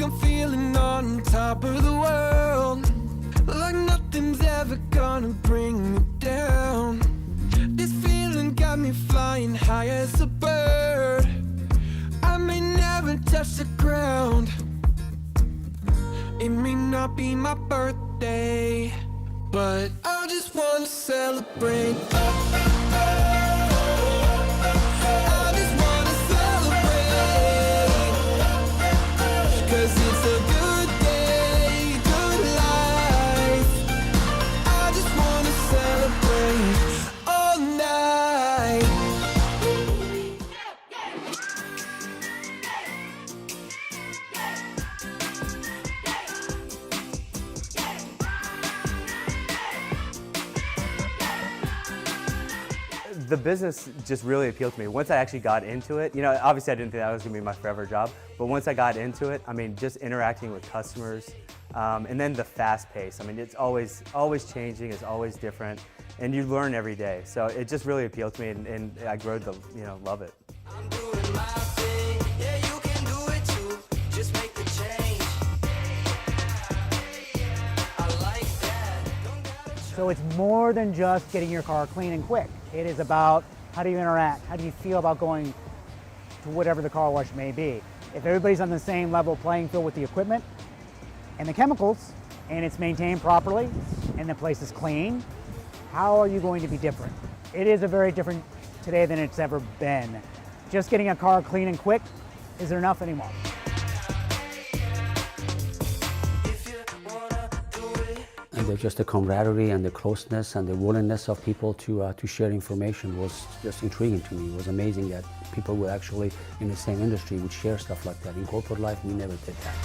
I'm feeling on top of the world, like nothing's ever gonna bring me down. This feeling got me flying high as a bird. I may never touch the ground. It may not be my birthday, but I just wanna celebrate. I just wanna celebrate, 'cause it's a good day, good life. I just wanna celebrate all night. The business just really appealed to me. Once I actually got into it, obviously I didn't think that was gonna be my forever job, but once I got into it, just interacting with customers, and then the fast pace. It's always changing, it's always different, and you learn every day. So it just really appealed to me, and I grew to, love it. I'm doing my thing, yeah, you can do it too. Just make the change. I like that. So it's more than just getting your car clean and quick. It is about how do you interact, how do you feel about going to whatever the car wash may be. If everybody's on the same level playing field with the equipment and the chemicals, and it's maintained properly, and the place is clean, how are you going to be different? It is a very different today than it's ever been. Just getting a car clean and quick isn't enough anymore. And just the camaraderie and the closeness and the willingness of people to share information was just intriguing to me. It was amazing that people would actually, in the same industry, would share stuff like that. In corporate life, we never did that.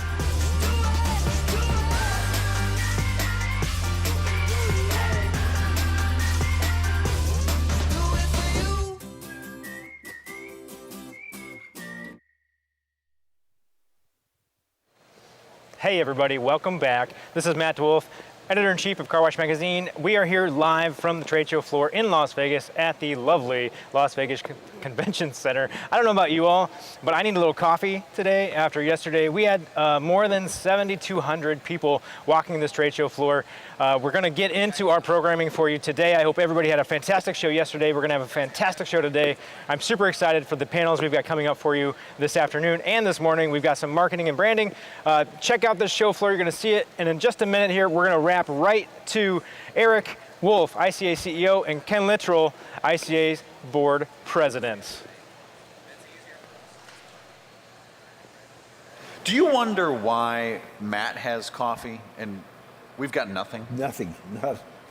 Hey everybody, welcome back. This is Matt DeWolf, Editor-in-Chief of Car Wash Magazine. We are here live from the trade show floor in Las Vegas at the lovely Las Vegas Convention Center. I don't know about you all, but I need a little coffee today after yesterday. We had more than 7,200 people walking this trade show floor. We're gonna get into our programming for you today. I hope everybody had a fantastic show yesterday. We're gonna have a fantastic show today. I'm super excited for the panels we've got coming up for you this afternoon and this morning. We've got some marketing and branding. Check out this show floor, you're gonna see it. And in just a minute here, we're gonna wrap right to Eric Wolf, ICA CEO, and Ken Littrell, ICA's board president. Do you wonder why Matt has coffee and we've got nothing? Nothing,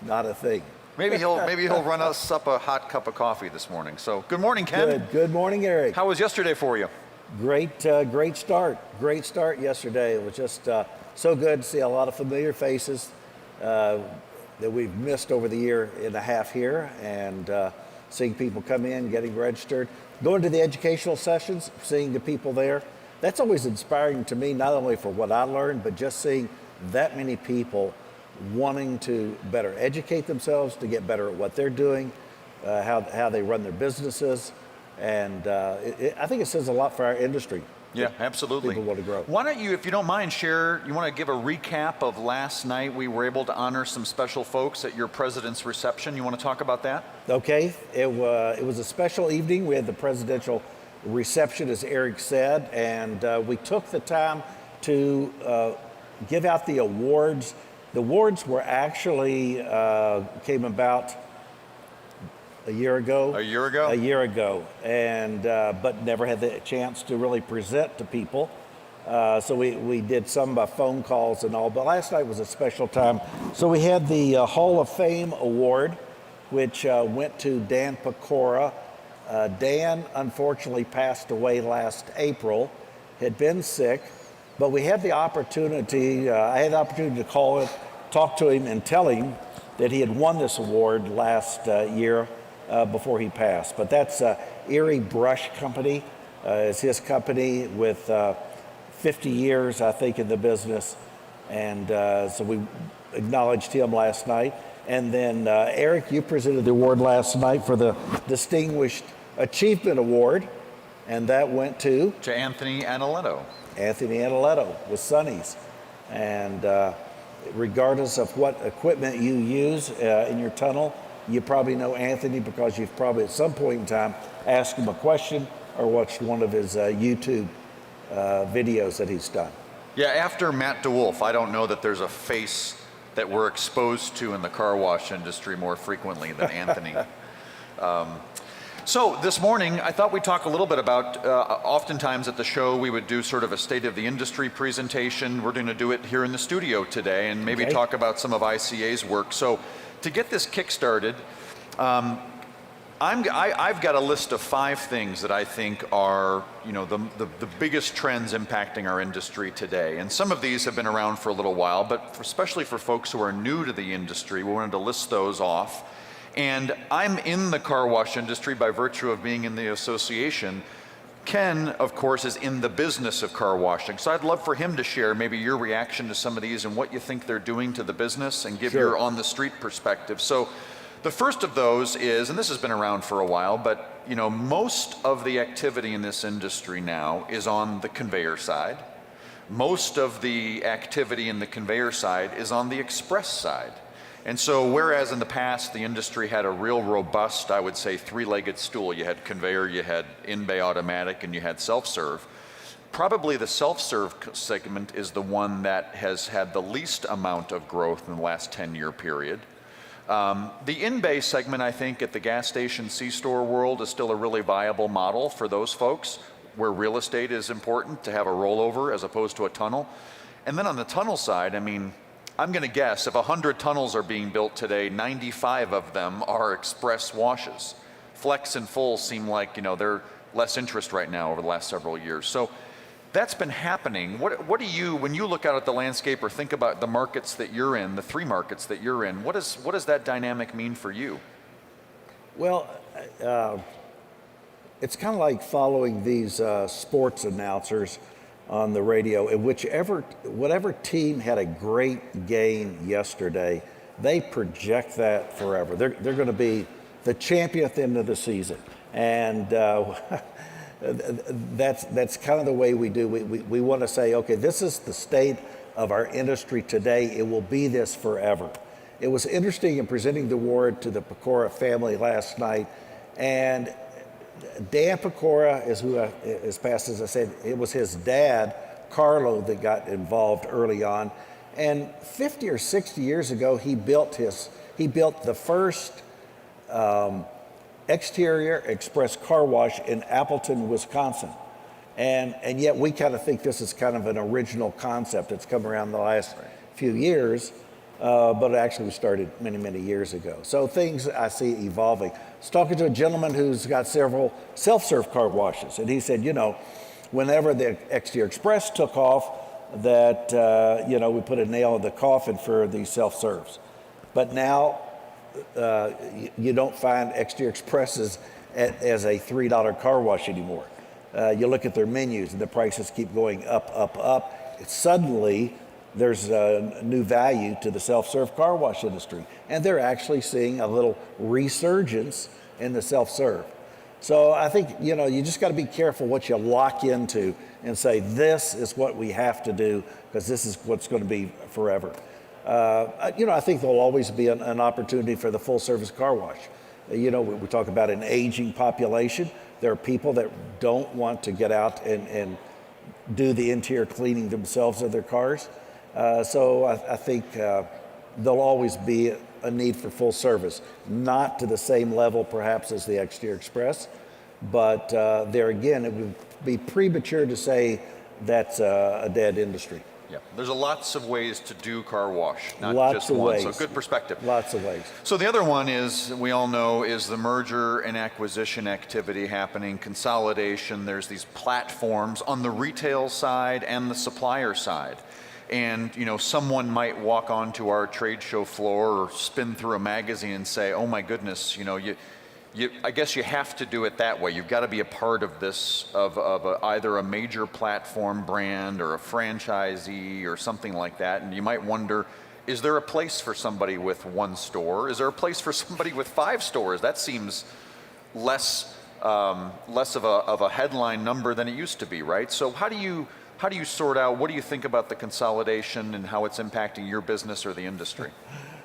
not a thing. Maybe he'll run us up a hot cup of coffee this morning. So good morning, Ken. Good morning, Eric. How was yesterday for you? Great start. Great start yesterday. It was just so good to see a lot of familiar faces that we've missed over the year and a half here, and seeing people come in, getting registered, going to the educational sessions, seeing the people there. That's always inspiring to me, not only for what I learned, but just seeing that many people wanting to better educate themselves, to get better at what they're doing, how they run their businesses. And I think it says a lot for our industry. Yeah, absolutely. People want to grow. Why don't you, if you don't mind, you want to give a recap of last night? We were able to honor some special folks at your president's reception. You want to talk about that? Okay, it was a special evening. We had the presidential reception, as Eric said, and we took the time to give out the awards. The awards were actually came about a year ago, and but never had the chance to really present to people. So we did some by phone calls and all, but last night was a special time. So we had the Hall of Fame Award, which went to Dan Pecora. Dan unfortunately passed away last April, had been sick, but we had the opportunity, I had the opportunity to call him, talk to him and tell him that he had won this award last year before he passed. But that's Erie Brush Company, is his company with 50 years, I think, in the business. And so we acknowledged him last night. And then Eric, you presented the award last night for the Distinguished Achievement Award. And that went to Anthony Analetto. Anthony Analetto with Sonny's. And regardless of what equipment you use in your tunnel, you probably know Anthony because you've probably at some point in time asked him a question or watched one of his YouTube videos that he's done. Yeah, after Matt DeWolf, I don't know that there's a face that we're exposed to in the car wash industry more frequently than Anthony. So this morning, I thought we'd talk a little bit about, oftentimes at the show, we would do sort of a state of the industry presentation. We're going to do it here in the studio today and maybe talk about some of ICA's work. So to get this kick-started, I've got a list of 5 things that I think are, you know, the biggest trends impacting our industry today. And some of these have been around for a little while, but especially for folks who are new to the industry, we wanted to list those off. And I'm in the car wash industry by virtue of being in the association. Ken, of course, is in the business of car washing. So I'd love for him to share maybe your reaction to some of these and what you think they're doing to the business and give your on-the-street perspective. So the first of those is, and this has been around for a while, but you know, most of the activity in this industry now is on the conveyor side. Most of the activity in the conveyor side is on the express side. And so whereas in the past the industry had a real robust, I would say, 3-legged stool, you had conveyor, you had in-bay automatic, and you had self-serve, probably the self-serve segment is the one that has had the least amount of growth in the last 10-year period. The in-bay segment, I think, at the gas station C-store world is still a really viable model for those folks where real estate is important to have a rollover as opposed to a tunnel. And then on the tunnel side, I mean, I'm going to guess if 100 tunnels are being built today, 95 of them are express washes. Flex and full seem like, you know, they're less interest right now over the last several years. So that's been happening. What do you, when you look out at the landscape or think about the markets that you're in, the 3 markets that you're in, what does that dynamic mean for you? Well, it's kind of like following these sports announcers on the radio. And whatever team had a great game yesterday, they project that forever. They're going to be the champion at the end of the season, and that's kind of the way we do. We want to say, okay, this is the state of our industry today. It will be this forever. It was interesting in presenting the award to the Pecora family last night, and Dan Pecora is who is passed, as I said. It was his dad, Carlo, that got involved early on. And 50 or 60 years ago, he built the first exterior express car wash in Appleton, Wisconsin. And yet we kind of think this is kind of an original concept that's come around the last few years, but it actually started many, many years ago. So things I see evolving. I was talking to a gentleman who's got several self-serve car washes, and he said, you know, whenever the Exterior Express took off, that, you know, we put a nail in the coffin for these self-serves. But now you don't find Exterior Expresses as a $3 car wash anymore. You look at their menus and the prices keep going up, up, up. Suddenly, there's a new value to the self-serve car wash industry. And they're actually seeing a little resurgence in the self-serve. So I think, you know, you just got to be careful what you lock into and say, this is what we have to do because this is what's going to be forever. You know, I think there'll always be an opportunity for the full-service car wash. You know, we talk about an aging population. There are people that don't want to get out and do the interior cleaning themselves of their cars. So I think there'll always be a need for full service, not to the same level perhaps as the Exterior Express, but there again, it would be premature to say that's a dead industry. Yeah, there's lots of ways to do car wash, not Lots just of one. ways. So good perspective. Lots of ways. So the other one is, we all know, is the merger and acquisition activity happening, consolidation. There's these platforms on the retail side and the supplier side. And, you know, someone might walk onto our trade show floor or spin through a magazine and say, oh my goodness, you know, I guess you have to do it that way. You've got to be a part of this, of either a major platform brand or a franchisee or something like that. And you might wonder, is there a place for somebody with one store? Is there a place for somebody with 5 stores? That seems less less of a headline number than it used to be, right? So how do you sort out, what do you think about the consolidation and how it's impacting your business or the industry?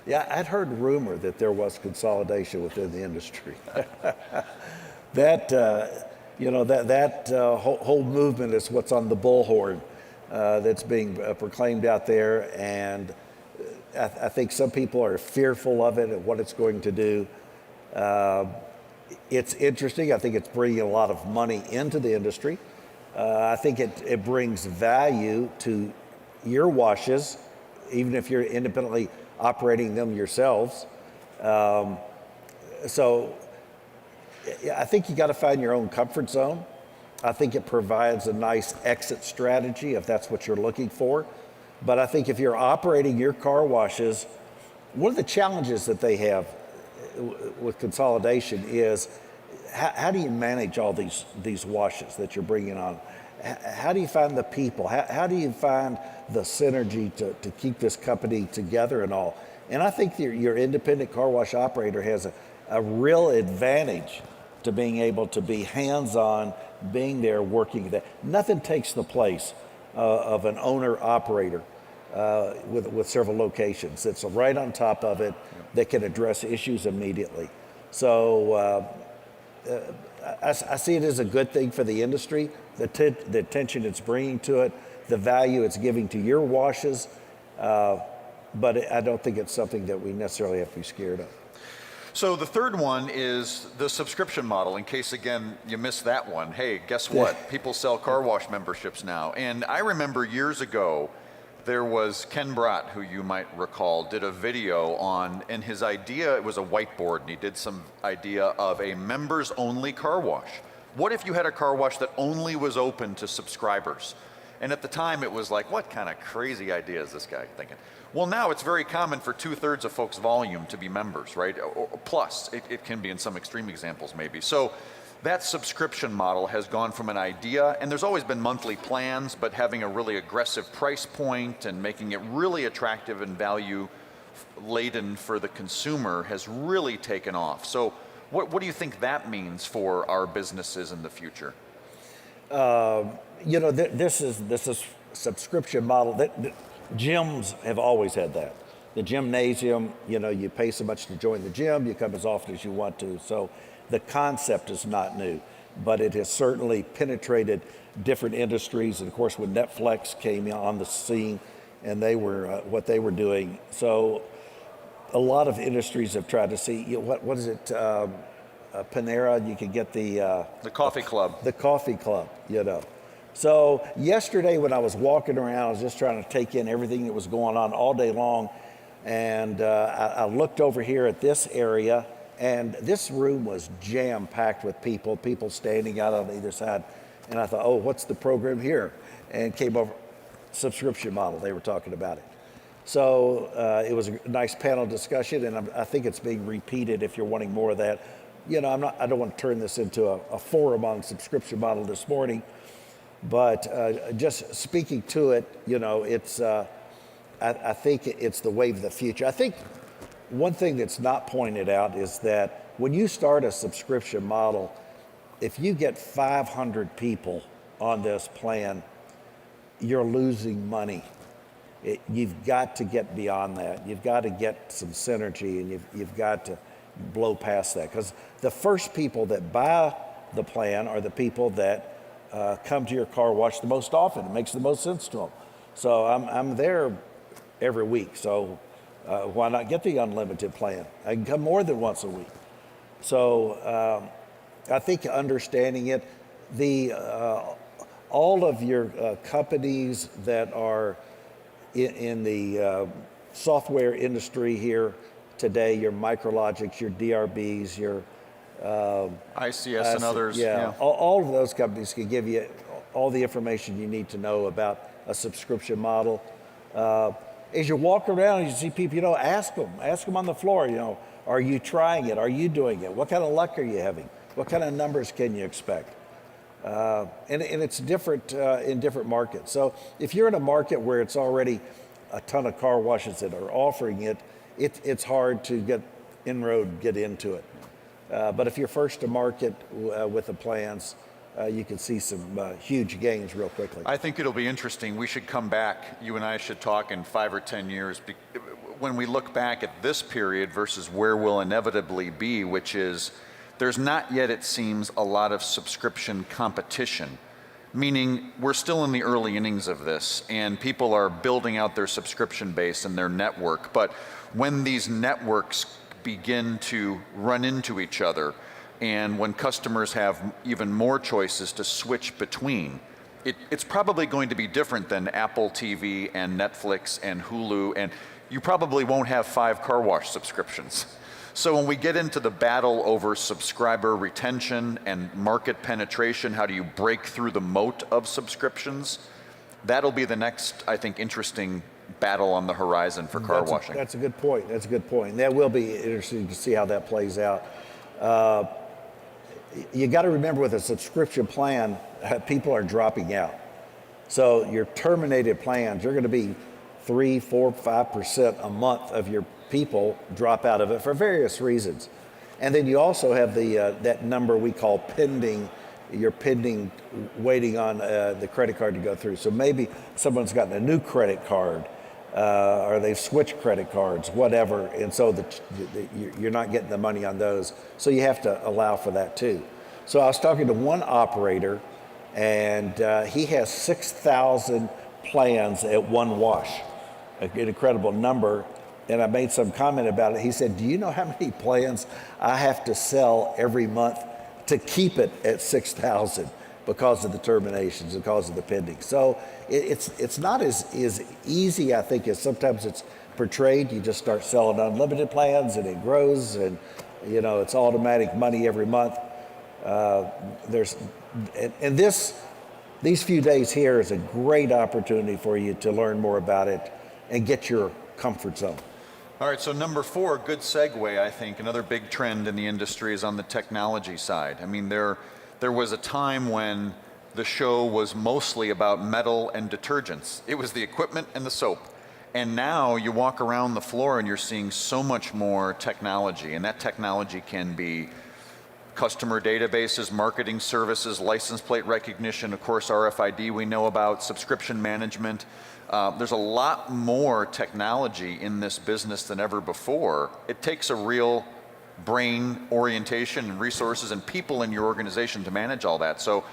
Yeah, I'd heard rumor that there was consolidation within the industry. That whole movement is what's on the bullhorn that's being proclaimed out there, and I think some people are fearful of it and what it's going to do. It's interesting. I think it's bringing a lot of money into the industry. I think it brings value to your washes, even if you're independently operating them yourselves. So I think you got to find your own comfort zone. I think it provides a nice exit strategy if that's what you're looking for. But I think if you're operating your car washes, one of the challenges that they have with consolidation is how do you manage all these washes that you're bringing on? How do you find the people? How do you find the synergy to keep this company together and all? And I think your independent car wash operator has a real advantage to being able to be hands-on, being there, working there. Nothing takes the place of an owner-operator with several locations. It's right on top of it that can address issues immediately. So I see it as a good thing for the industry, the attention it's bringing to it, the value it's giving to your washes, but I don't think it's something that we necessarily have to be scared of. So the third one is the subscription model, in case, again, you missed that one. Hey, guess what? People sell car wash memberships now. And I remember years ago, there was Ken Brott, who you might recall, did a video on, and his idea, it was a whiteboard, and he did some idea of a members-only car wash. What if you had a car wash that only was open to subscribers? And at the time, it was like, what kind of crazy idea is this guy thinking? Well, now it's very common for 2/3 of folks' volume to be members, right? Or plus, it can be in some extreme examples maybe. So that subscription model has gone from an idea, and there's always been monthly plans, but having a really aggressive price point and making it really attractive and value laden for the consumer has really taken off. So what do you think that means for our businesses in the future? This is subscription model that gyms have always had that. The gymnasium, you pay so much to join the gym, you come as often as you want to. So the concept is not new, but it has certainly penetrated different industries. And of course, when Netflix came on the scene and they were what they were doing, so a lot of industries have tried to see, what is it, Panera, you could get the coffee club. The coffee club, So yesterday when I was walking around, I was just trying to take in everything that was going on all day long. And I looked over here at this area, and this room was jam-packed with people standing out on either side. And I thought, oh, what's the program here? And came over, subscription model, they were talking about it. So it was a nice panel discussion, and I think it's being repeated if you're wanting more of that. I don't want to turn this into a forum on subscription model this morning, but just speaking to it, it's, I think it's the wave of the future. I think one thing that's not pointed out is that when you start a subscription model, if you get 500 people on this plan, you're losing money. You've got to get beyond that. You've got to get some synergy, and you've got to blow past that, because the first people that buy the plan are the people that come to your car wash the most often. It makes the most sense to them. So I'm there every week, so why not get the unlimited plan? I can come more than once a week. So I think understanding it, all of your companies that are in the software industry here today, your Micrologics, your DRBs, your ICS and others. Yeah. All of those companies can give you all the information you need to know about a subscription model. As you walk around and you see people, ask them on the floor, are you trying it? Are you doing it? What kind of luck are you having? What kind of numbers can you expect? And it's different in different markets. So if you're in a market where it's already a ton of car washes that are offering it, it's hard to get into it. But if you're first to market with the plans, you can see some huge gains real quickly. I think it'll be interesting. We should come back. You and I should talk in 5 or 10 years when we look back at this period versus where we'll inevitably be, which is there's not yet, it seems, a lot of subscription competition, meaning we're still in the early innings of this and people are building out their subscription base and their network. But when these networks begin to run into each other, and when customers have even more choices to switch between, it's probably going to be different than Apple TV and Netflix and Hulu, and you probably won't have 5 car wash subscriptions. So when we get into the battle over subscriber retention and market penetration, how do you break through the moat of subscriptions? That'll be the next, I think, interesting battle on the horizon for car washing. That's a good point. That's a good point. That will be interesting to see how that plays out. You got to remember with a subscription plan, people are dropping out. So your terminated plans, you're going to be 3, 4, 5% a month of your people drop out of it for various reasons. And then you also have the that number we call pending. You're pending, waiting on the credit card to go through. So maybe someone's gotten a new credit card, or they've switched credit cards, whatever, and so you're not getting the money on those. So you have to allow for that too. So I was talking to one operator, and he has 6,000 plans at one wash, an incredible number. And I made some comment about it. He said, "Do you know how many plans I have to sell every month to keep it at 6,000 because of the terminations, because of the pending?" So it's not as easy, I think, as sometimes it's portrayed. You just start selling unlimited plans and it grows, and it's automatic money every month. These few days here is a great opportunity for you to learn more about it and get your comfort zone. All right, so number 4, good segue, I think. Another big trend in the industry is on the technology side. I mean, there was a time when the show was mostly about metal and detergents. It was the equipment and the soap. And now you walk around the floor and you're seeing so much more technology, and that technology can be customer databases, marketing services, license plate recognition, of course, RFID we know about, subscription management. There's a lot more technology in this business than ever before. It takes a real brain orientation and resources and people in your organization to manage all that. So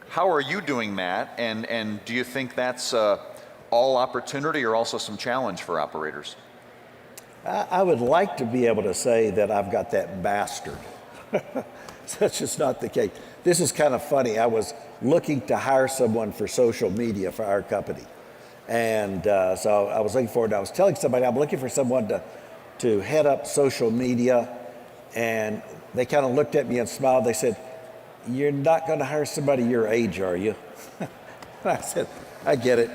how are you doing that? And do you think that's all opportunity or also some challenge for operators? I would like to be able to say that I've got that mastered. That's just not the case. This is kind of funny. I was looking to hire someone for social media for our company. And so I was looking forward. I was telling somebody I'm looking for someone to head up social media, and they kind of looked at me and smiled. They said, "You're not going to hire somebody your age, are you?" And I said, "I get it.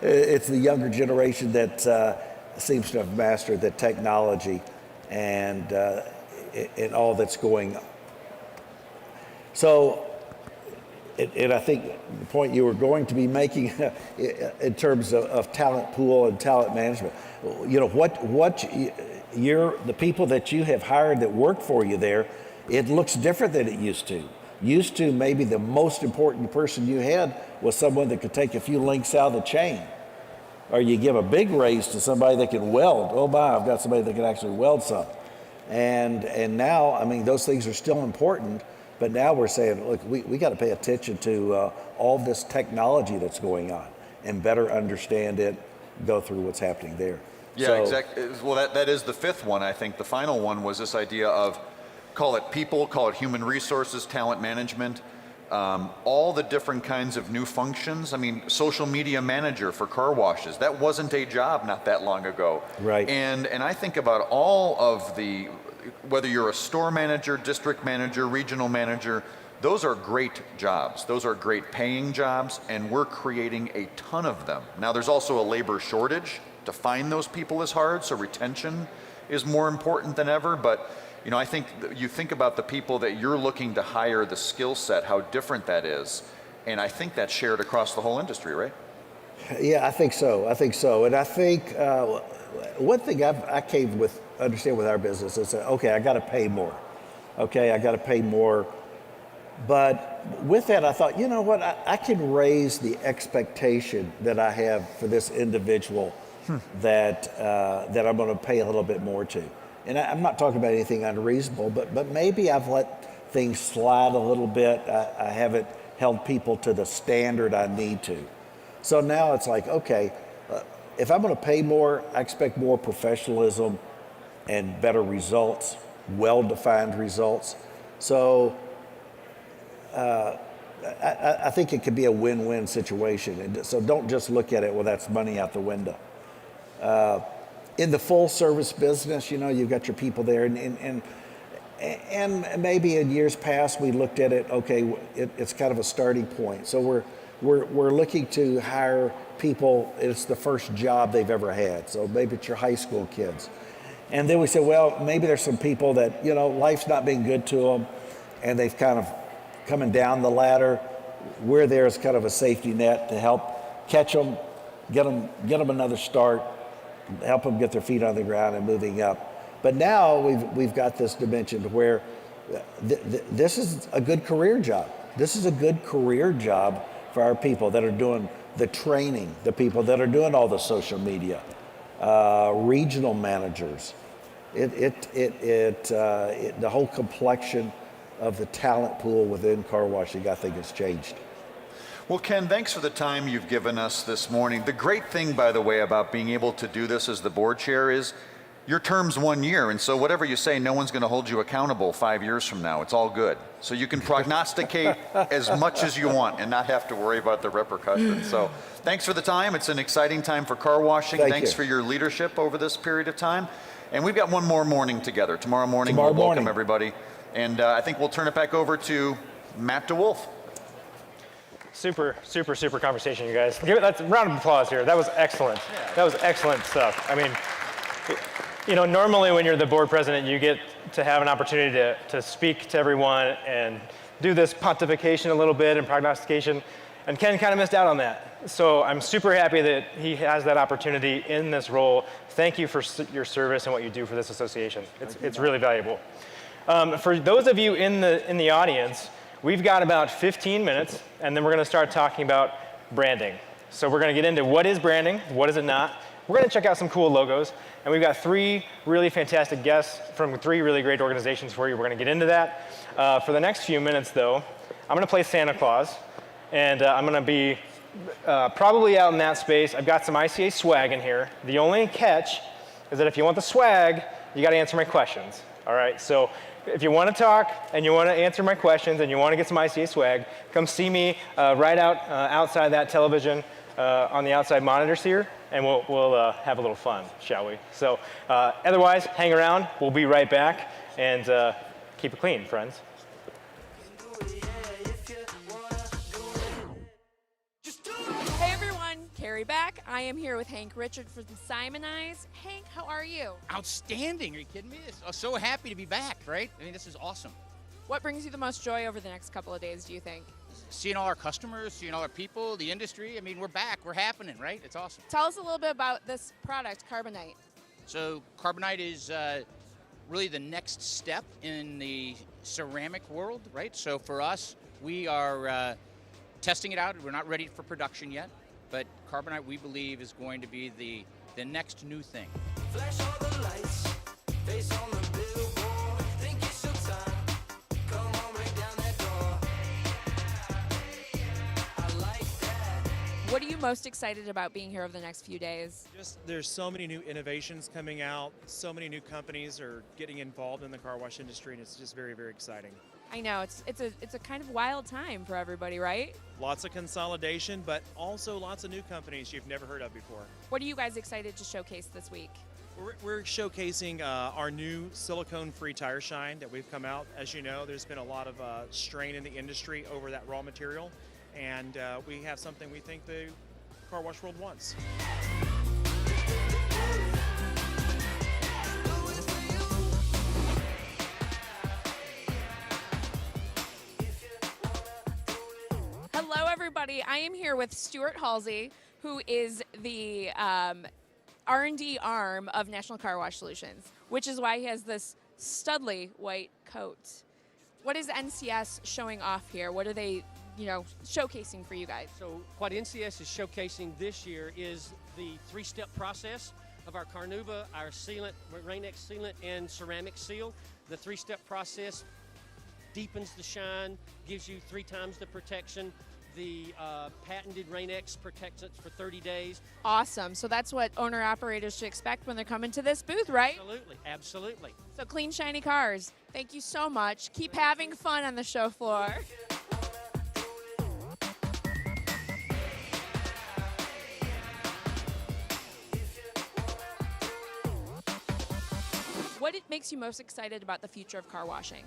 It's the younger generation that seems to have mastered the technology and all that's going on." So. And I think the point you were going to be making in terms of talent pool and talent management, the people that you have hired that work for you there, it looks different than it used to. Used to, maybe the most important person you had was someone that could take a few links out of the chain. Or you give a big raise to somebody that can weld. Oh my, I've got somebody that can actually weld something. And now, I mean, those things are still important. But now we're saying, look, we got to pay attention to all this technology that's going on and better understand it, go through what's happening there. Yeah, exactly. Well, that is the 5th one, I think. The final one was this idea of, call it people, call it human resources, talent management, all the different kinds of new functions. I mean, social media manager for car washes, that wasn't a job not that long ago. Right. And I think about all of the, whether you're a store manager, district manager, regional manager, those are great jobs. Those are great paying jobs, and we're creating a ton of them. Now, there's also a labor shortage. To find those people is hard, so retention is more important than ever. But I think you think about the people that you're looking to hire, the skill set, how different that is. And I think that's shared across the whole industry, right? Yeah, I think so. And I think one thing I came with understand with our business is that, okay, I got to pay more. Okay, I got to pay more. But with that, I thought, you know what, I can raise the expectation that I have for this individual that I'm going to pay a little bit more to. And I'm not talking about anything unreasonable, but maybe I've let things slide a little bit. I haven't held people to the standard I need to. So now it's like, okay, if I'm going to pay more, I expect more professionalism and better results, well-defined results. So I think it could be a win-win situation. And so don't just look at it, well, that's money out the window. In the full-service business, you know, you've got your people there, and maybe in years past we looked at it, okay, it's kind of a starting point. So we're looking to hire people, it's the first job they've ever had. So maybe it's your high school kids. And then we said, well, maybe there's some people that, you know, life's not been good to them, and they've kind of coming down the ladder. We're there as kind of a safety net to help catch them, get them another start, help them get their feet on the ground and moving up. But now we've got this dimension where this is a good career job. This is a good career job for our people that are doing the training, the people that are doing all the social media, regional managers. The whole complexion of the talent pool within car washing, I think, has changed. Well, Ken, thanks for the time you've given us this morning. The great thing, by the way, about being able to do this as the board chair is your term's 1 year, and so whatever you say, no one's going to hold you accountable 5 years from now. It's all good. So you can prognosticate as much as you want and not have to worry about the repercussions. So thanks for the time. It's an exciting time for car washing. Thanks for your leadership over this period of time. And we've got one more morning together. Tomorrow morning, we'll welcome everybody. And I think we'll turn it back over to Matt DeWolf. Super, super, super conversation, you guys. That's a round of applause here. That was excellent. That was excellent stuff. I mean, you know, normally when you're the board president, you get to have an opportunity to speak to everyone and do this pontification a little bit and prognostication. And Ken kind of missed out on that. So I'm super happy that he has that opportunity in this role. Thank you for your service and what you do for this association. It's really valuable. For those of you in the audience, we've got about 15 minutes, and then we're going to start talking about branding. So we're going to get into what is branding, what is it not. We're going to check out some cool logos, and we've got 3 really fantastic guests from 3 really great organizations for you. We're going to get into that. For the next few minutes, though, I'm going to play Santa Claus, and I'm going to be probably out in that space. I've got some ICA swag in here. The only catch is that if you want the swag, you got to answer my questions. All right, so if you want to talk and you want to answer my questions and you want to get some ICA swag, come see me right outside that television on the outside monitors here, and we'll have a little fun, shall we? So otherwise, hang around. We'll be right back, and keep it clean, friends. Hey everyone, Carrie back. I am here with Hank Richard from Simonize. Hank, how are you? Outstanding. Are you kidding me? I'm so happy to be back, right? I mean, this is awesome. What brings you the most joy over the next couple of days, do you think? Seeing all our customers, seeing all our people, the industry. I mean, we're back. We're happening, right? It's awesome. Tell us a little bit about this product, Carbonite. So Carbonite is really the next step in the ceramic world, right? So for us, we are testing it out. We're not ready for production yet, but Carbonite, we believe, is going to be the next new thing. Flash all the lights, face on the billboard. Think it's your time. Come on, break down that door. I like that. What are you most excited about being here over the next few days? Just there's so many new innovations coming out, so many new companies are getting involved in the car wash industry, and it's just very, very exciting. I know, it's a kind of wild time for everybody, right? Lots of consolidation, but also lots of new companies you've never heard of before. What are you guys excited to showcase this week? We're showcasing our new silicone-free tire shine that we've come out. As you know, there's been a lot of strain in the industry over that raw material, and we have something we think the car wash world wants. Hello, everybody. I am here with Stuart Halsey, who is the R&D arm of National Car Wash Solutions, which is why he has this studly white coat. What is NCS showing off here? What are they, showcasing for you guys? So what NCS is showcasing this year is the three-step process of our Carnuva, our sealant, Rain-X sealant, and ceramic seal. The three-step process deepens the shine, gives you 3 times the protection. The patented Rain-X protects it for 30 days. Awesome. So that's what owner-operators should expect when they're coming to this booth, right? Absolutely, absolutely. So clean, shiny cars. Thank you so much. Keep having fun on the show floor. What makes you most excited about the future of car washing?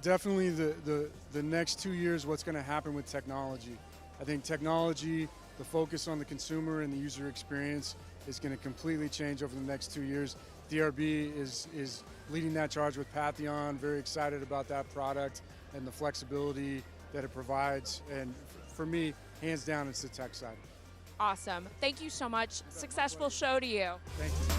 Definitely the next 2 years, what's going to happen with technology. I think technology, the focus on the consumer and the user experience is going to completely change over the next 2 years. DRB is leading that charge with Patheon. Very excited about that product and the flexibility that it provides. And for me, hands down, it's the tech side. Awesome. Thank you so much. Successful show to you. Thank you.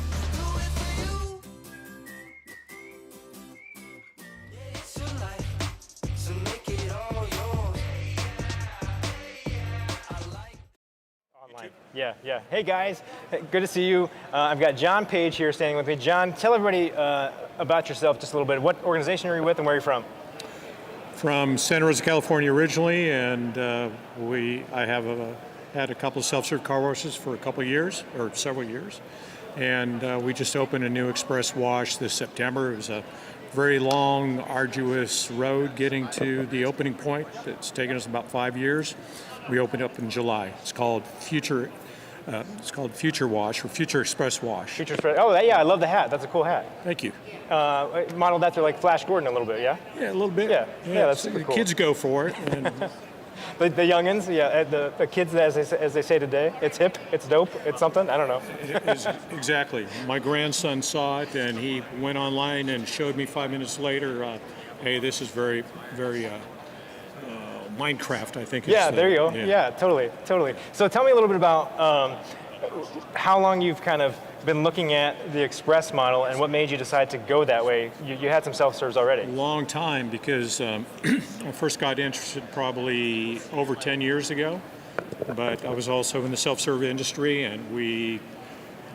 Yeah, yeah. Hey guys, good to see you. I've got John Page here standing with me. John, tell everybody about yourself just a little bit. What organization are you with and where are you from? From Santa Rosa, California originally, and I have had a couple of self-serve car washes for a couple of years, or several years. And we just opened a new express wash this September. It was a very long, arduous road getting to the opening point. It's taken us about 5 years. We opened up in July. It's called Future Wash or Future Express Wash. Future Express. Oh, yeah, I love the hat. That's a cool hat. Thank you. Modeled after like Flash Gordon a little bit, yeah? Yeah, a little bit. Yeah, that's super the cool. kids go for it. And the youngins, yeah, the kids, as they say today, it's hip, it's dope, it's something. I don't know. Exactly. My grandson saw it, and he went online and showed me 5 minutes later. Hey, this is very, very. Minecraft, I think. Yeah, there you go. Yeah, totally. So tell me a little bit about how long you've kind of been looking at the Express model and what made you decide to go that way. You had some self-serves already. Long time, because I first got interested probably over 10 years ago, but I was also in the self-serve industry, and we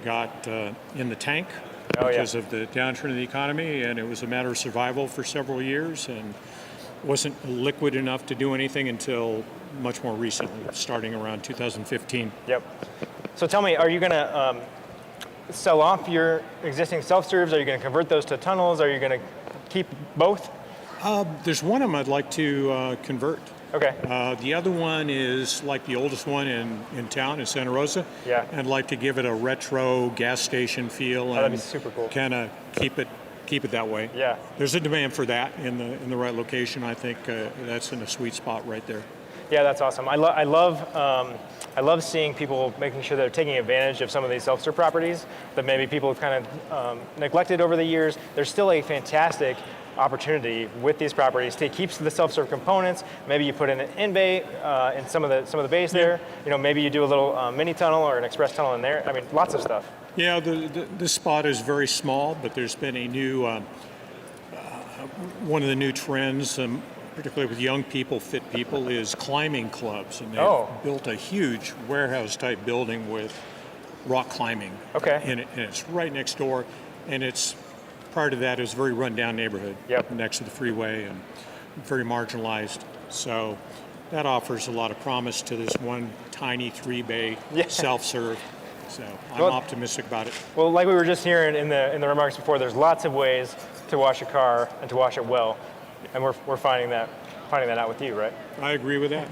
got in the tank because of the downturn in the economy, and it was a matter of survival for several years, and wasn't liquid enough to do anything until much more recently, starting around 2015. Yep. So tell me, are you going to sell off your existing self-serves? Are you going to convert those to tunnels? Are you going to keep both? There's one of them I'd like to convert. Okay. The other one is like the oldest one in town in Santa Rosa. Yeah. And I'd like to give it a retro gas station feel. That'd be super cool. Kind of keep it that way. Yeah. There's a demand for that in the right location. I think that's in a sweet spot right there. Yeah, that's awesome. I love seeing people making sure they're taking advantage of some of these self-serve properties that maybe people have kind of neglected over the years. There's still a fantastic opportunity with these properties to keep the self-serve components. Maybe you put in an in-bay in some of the bays there. Maybe you do a little mini tunnel or an express tunnel in there. I mean, lots of stuff. Yeah, this spot is very small, but there's been a new, one of the new trends, particularly with young people, fit people, is climbing clubs. And they've built a huge warehouse-type building with rock climbing. Okay. And it's right next door, and it's, prior to that, it was a very run-down neighborhood. Yep. Next to the freeway and very marginalized. So that offers a lot of promise to this one tiny 3-bay self-serve. So I'm optimistic about it. Well, like we were just hearing in the remarks before, there's lots of ways to wash a car and to wash it well, and we're finding that out with you, right? I agree with that.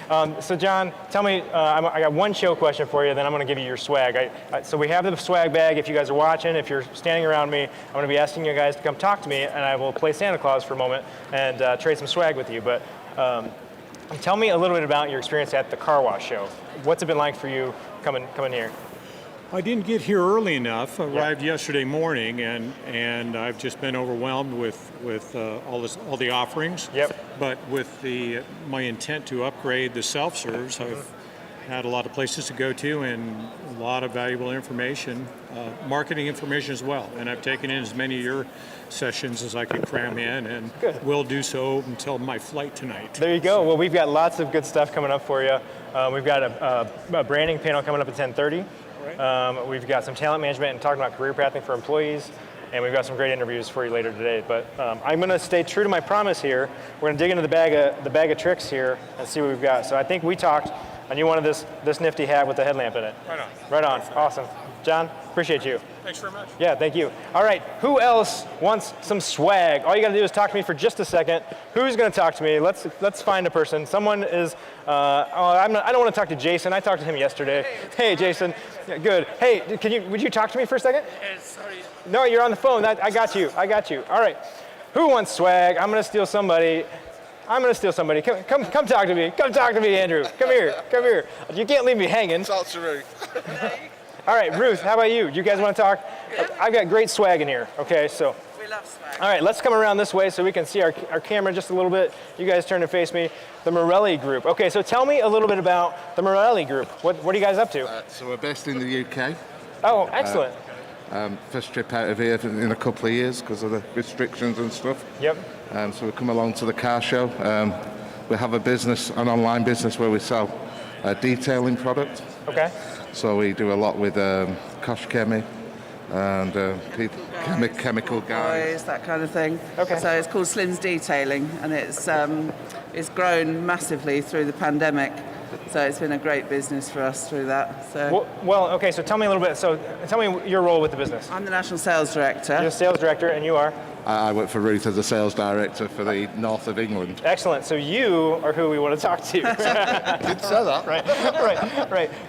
Yeah. So John, tell me, I got one show question for you, then I'm going to give you your swag. So we have the swag bag. If you guys are watching, if you're standing around me, I'm going to be asking you guys to come talk to me, and I will play Santa Claus for a moment and trade some swag with you. But tell me a little bit about your experience at the car wash show. What's it been like for you coming here? I didn't get here early enough. I arrived yesterday morning, and I've just been overwhelmed with all the offerings. Yep. But with my intent to upgrade the self-serves, I've had a lot of places to go to and a lot of valuable information, marketing information as well. And I've taken in as many of your sessions as I could cram in, and will do so until my flight tonight. There you go. Well, we've got lots of good stuff coming up for you. We've got a branding panel coming up at 10:30. We've got some talent management and talking about career pathing for employees. And we've got some great interviews for you later today. But I'm going to stay true to my promise here. We're going to dig into the bag of tricks here and see what we've got. So I think we talked, and you wanted this nifty hat with the headlamp in it. Right on. Right on. Awesome. John, appreciate you. Thanks very much. Yeah, thank you. All right, who else wants some swag? All you got to do is talk to me for just a second. Who's going to talk to me? Let's find a person. Someone is. I don't want to talk to Jason. I talked to him yesterday. Hey, Jason. Yeah, good. Hey, would you talk to me for a second? Sorry. No, you're on the phone. I got you. All right. Who wants swag? I'm going to steal somebody. Come talk to me. Come talk to me, Andrew. Come here. You can't leave me hanging. Talk to Ruth. All right, Ruth, how about you? You guys want to talk? Yeah. I've got great swag in here. Okay, so. We love swag. All right, let's come around this way so we can see our camera just a little bit. You guys turn and face me. The Morelli Group. Okay, so tell me a little bit about the Morelli Group. What are you guys up to? So we're based in the UK. Oh, excellent. First trip out of here in a couple of years because of the restrictions and stuff. Yep. So we come along to the car show. We have an online business where we sell detailing product. Okay. So we do a lot with Kosh Chemi and chemical guys. That kind of thing. Okay. So it's called Slim's Detailing, and it's grown massively through the pandemic. So it's been a great business for us through that. So. Well, okay, so tell me a little bit. So tell me your role with the business. I'm the National Sales Director. You're the Sales Director, and you are? I work for Ruth as a sales director for the north of England. Excellent. So you are who we want to talk to. Did say that. Right.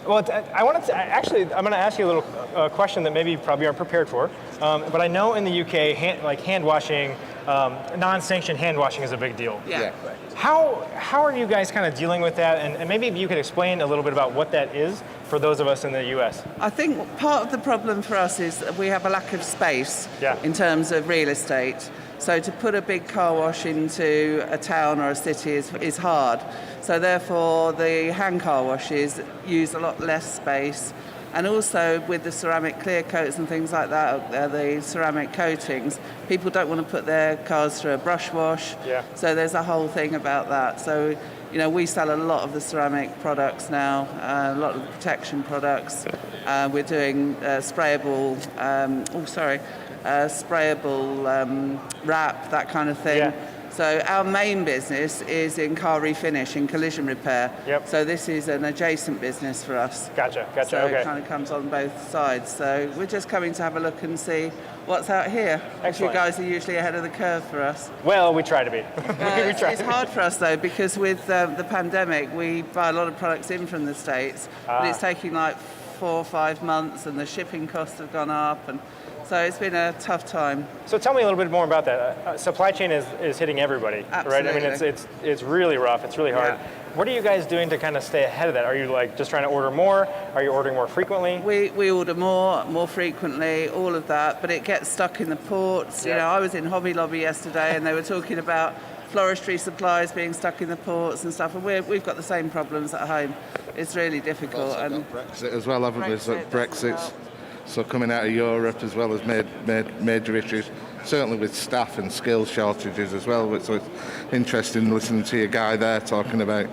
Well, I'm going to ask you a little question that maybe you probably aren't prepared for. But I know in the UK, hand washing, non-sanctioned hand washing is a big deal. Yeah. How are you guys kind of dealing with that? And maybe you could explain a little bit about what that is for those of us in the US. I think part of the problem for us is that we have a lack of space in terms of real estate. So to put a big car wash into a town or a city is hard. So therefore the hand car washes use a lot less space. And also with the ceramic clear coats and things like that, the ceramic coatings, people don't want to put their cars through a brush wash. Yeah. So there's a whole thing about that. So, we sell a lot of the ceramic products now, a lot of the protection products. We're doing sprayable wrap, that kind of thing. Yeah. So our main business is in car refinish, in collision repair. Yep. So this is an adjacent business for us. Gotcha. So Okay. it kind of comes on both sides. So we're just coming to have a look and see what's out here. Excellent. You guys are usually ahead of the curve for us. Well, we try to be. It's hard for us though, because with the pandemic, we buy a lot of products in from the States, but it's taking like 4 or 5 months, and the shipping costs have gone up, and so it's been a tough time. So tell me a little bit more about that. Supply chain is hitting everybody, Absolutely. right? I mean, it's really rough. It's really hard. Yeah. What are you guys doing to kind of stay ahead of that? Are you just trying to order more? Are you ordering more frequently? We order more frequently, all of that, but it gets stuck in the ports. Yeah. I was in Hobby Lobby yesterday, and they were talking about floristry supplies being stuck in the ports and stuff, and we've got the same problems at home. It's really difficult. And Brexit as well, haven't we? So Brexit's so coming out of Europe as well as major issues, certainly with staff and skills shortages as well. So it's interesting listening to your guy there talking about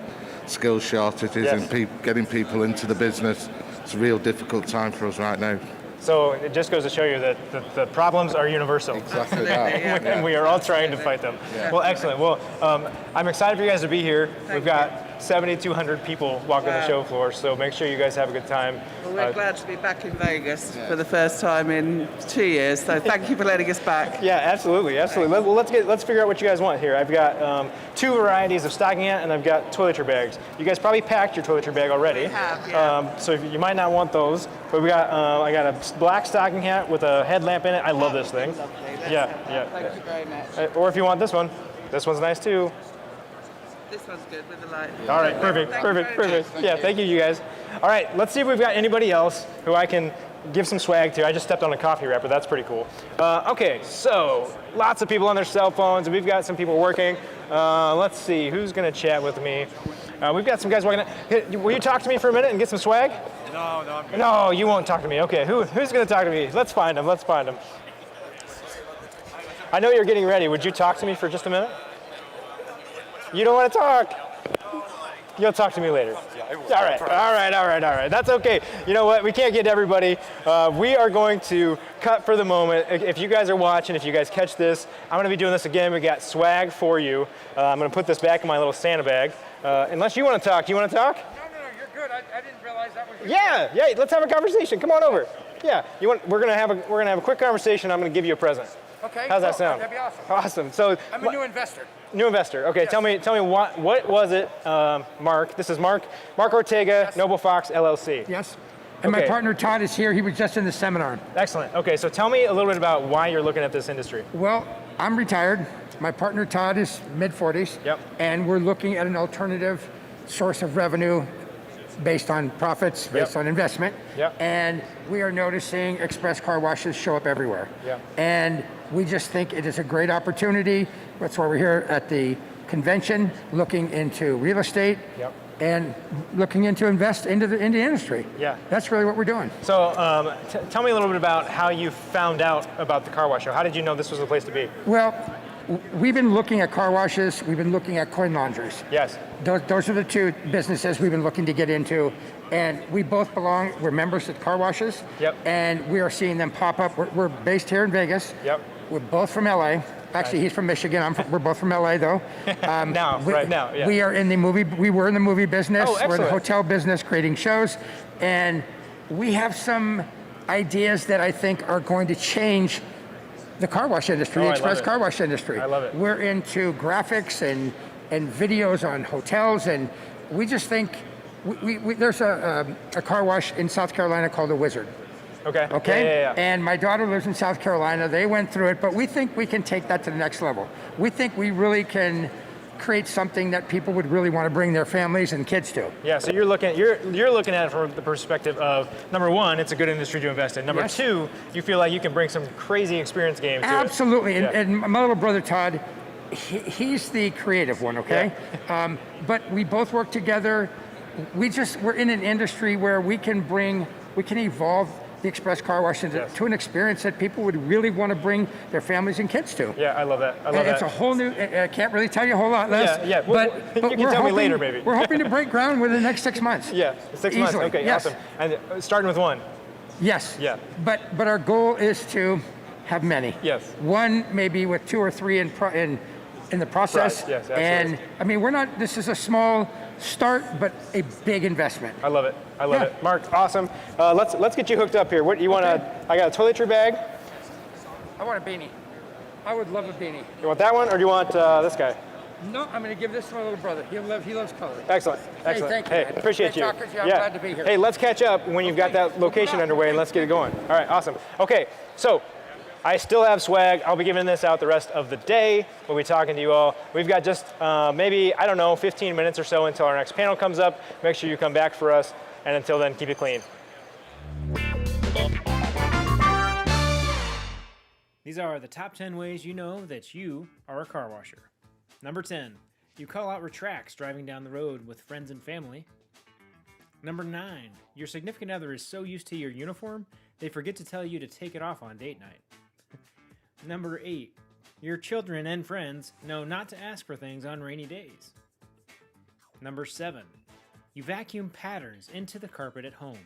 skills shortages and getting people into the business. It's a real difficult time for us right now. So it just goes to show you that the problems are universal. Exactly that. And we are all trying to fight them. Yeah. Well, excellent. Well, I'm excited for you guys to be here. We've got 7,200 people walking the show floor, so make sure you guys have a good time. Well, we're glad to be back in Vegas for the first time in 2 years, so thank you for letting us back. Yeah, absolutely. Well, let's figure out what you guys want here. I've got 2 varieties of stocking hat, and I've got toiletry bags. You guys probably packed your toiletry bag already. We have, yeah. So you might not want those, but I got a black stocking hat with a headlamp in it. I love this thing. Yeah. Thank you very much. Or if you want this one, this one's nice too. This one's good with the light. All right, perfect. Yeah, thank you guys. All right, let's see if we've got anybody else who I can give some swag to. I just stepped on a coffee wrapper. That's pretty cool. Okay, so lots of people on their cell phones, and we've got some people working. Let's see, who's going to chat with me? We've got some guys walking in. Will you talk to me for a minute and get some swag? No, I'm good. No, you won't talk to me. Okay, who's going to talk to me? Let's find him. I know you're getting ready. Would you talk to me for just a minute? You don't want to talk? You'll talk to me later. All right. That's okay. You know what? We can't get everybody. We are going to cut for the moment. If you guys are watching, if you guys catch this, I'm going to be doing this again. We got swag for you. I'm going to put this back in my little Santa bag. Unless you want to talk. Do you want to talk? No, you're good. I didn't realize that was you. Yeah. Let's have a conversation. Come on over. Yeah. We're gonna have a quick conversation. I'm going to give you a present. Okay. How's that sound? That'd be awesome. Awesome. So I'm a new investor. New investor. Okay, yes. Tell me what was it, Mark? This is Mark Ortega, yes. Noble Fox LLC. Yes. And my partner Todd is here. He was just in the seminar. Excellent. Okay, so tell me a little bit about why you're looking at this industry. Well, I'm retired. My partner Todd is mid-40s. Yep. And we're looking at an alternative source of revenue based on profits, based on investment. Yep. And we are noticing express car washes show up everywhere. Yep. And we just think it is a great opportunity. That's why we're here at the convention, looking into real estate. Yep. And looking into invest into the industry. Yeah. That's really what we're doing. So tell me a little bit about how you found out about the car wash show. How did you know this was the place to be? Well, we've been looking at car washes. We've been looking at coin laundries. Yes. Those are the two businesses we've been looking to get into. And we both we're members at car washes. Yep. And we are seeing them pop up. We're based here in Vegas. Yep. We're both from LA. Actually, he's from Michigan. We're both from LA, though. Right now, yeah. We were in the movie business. Oh, excellent. We're in the hotel business, creating shows. And we have some ideas that I think are going to change the car wash industry, the express car wash industry. I love it. We're into graphics and videos on hotels, and we just think there's a car wash in South Carolina called The Wizard. Okay. Yeah. And my daughter lives in South Carolina. They went through it, but we think we can take that to the next level. We think we really can create something that people would really want to bring their families and kids to. Yeah. So you're looking at it from the perspective of, number one, it's a good industry to invest in. Number two, you feel like you can bring some crazy experience games to it. Absolutely. And my little brother Todd, he's the creative one. Okay. Yeah. But we both work together. We're in an industry where we can evolve the express car wash to an experience that people would really want to bring their families and kids to. Yeah, I love that. It's a whole new, I can't really tell you a whole lot less. Yeah. But you can tell me later, maybe. We're hoping to break ground within the next 6 months. Yeah, 6 months. Easily. Okay, yes. Awesome. And starting with one. Yes. Yeah. But our goal is to have many. Yes. One, maybe with 2 or 3 in the process. Right. Yes, absolutely. And I mean, this is a small start, but a big investment. I love it. Mark, awesome. Let's get you hooked up here. What you want? I got a toiletry bag. I want a beanie. I would love a beanie. You want that one, or do you want this guy? No, I'm going to give this to my little brother. He loves color. Excellent. Hey, thank you. Hey, Man. appreciate you. I'm glad to be here. Hey, let's catch up when you've got that location underway, and let's get it going. All right, awesome. Okay, so I still have swag. I'll be giving this out the rest of the day. We'll be talking to you all. We've got just maybe, 15 minutes or so until our next panel comes up. Make sure you come back for us. And until then, keep it clean. These are the top 10 ways you know that you are a car washer. Number 10, you call out retracts driving down the road with friends and family. Number 9, your significant other is so used to your uniform, they forget to tell you to take it off on date night. Number 8, your children and friends know not to ask for things on rainy days. Number 7, you vacuum patterns into the carpet at home.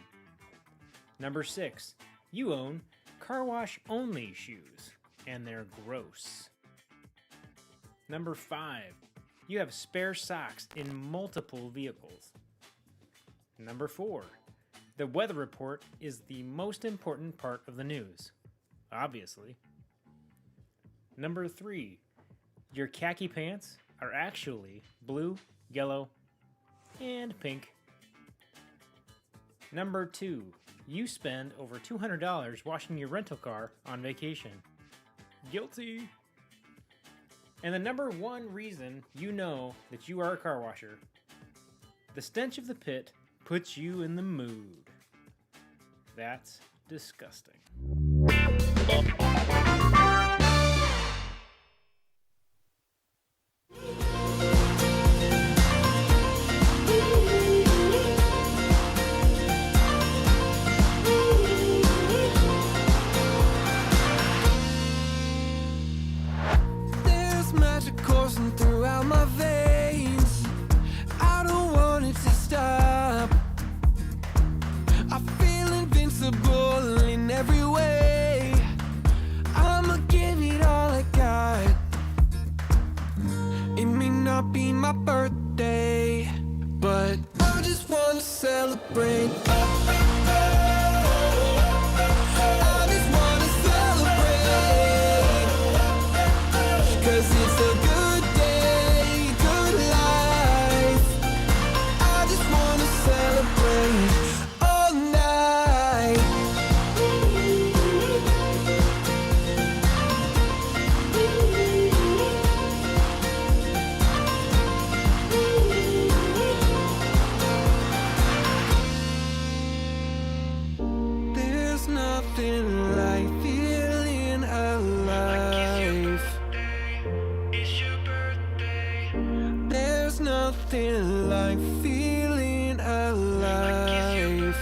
Number 6, you own car wash only shoes, and they're gross. Number 5, you have spare socks in multiple vehicles. Number 4, the weather report is the most important part of the news, obviously. Number 3, your khaki pants are actually blue, yellow, and pink. Number 2, you spend over $200 washing your rental car on vacation. Guilty. And the number 1 reason you know that you are a car washer, the stench of the pit puts you in the mood. That's disgusting. celebrate. I just wanna celebrate. 'Cause it's a good day, good life. I just wanna celebrate all night. There's nothing like feeling alive. There's nothing like feeling alive.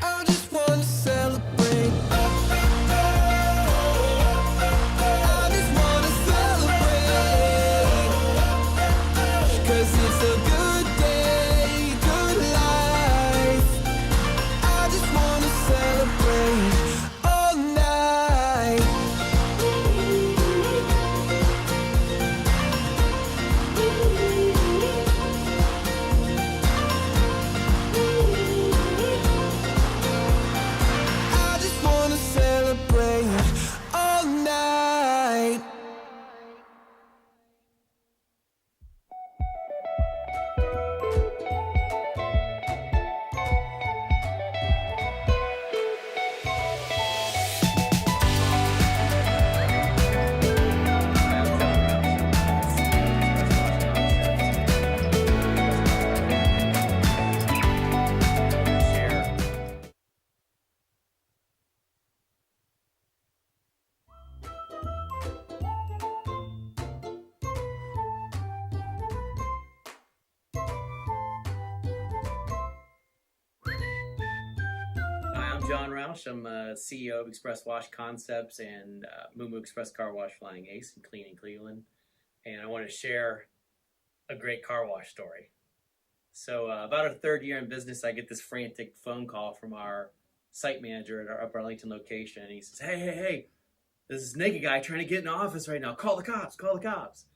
I just wanna celebrate. I just wanna celebrate. 'Cause it's a good day, good life. I just wanna celebrate all night. I just wanna celebrate all night. Hi, I'm John Roush. I'm CEO of Express Wash Concepts and Moo Moo Express Car Wash Flying Ace and Clean in Cleveland. And I want to share a great car wash story. So about our third year in business, I get this frantic phone call from our site manager at our Upper Arlington location. And he says, hey, there's this naked guy trying to get in the office right now. Call the cops, call the cops.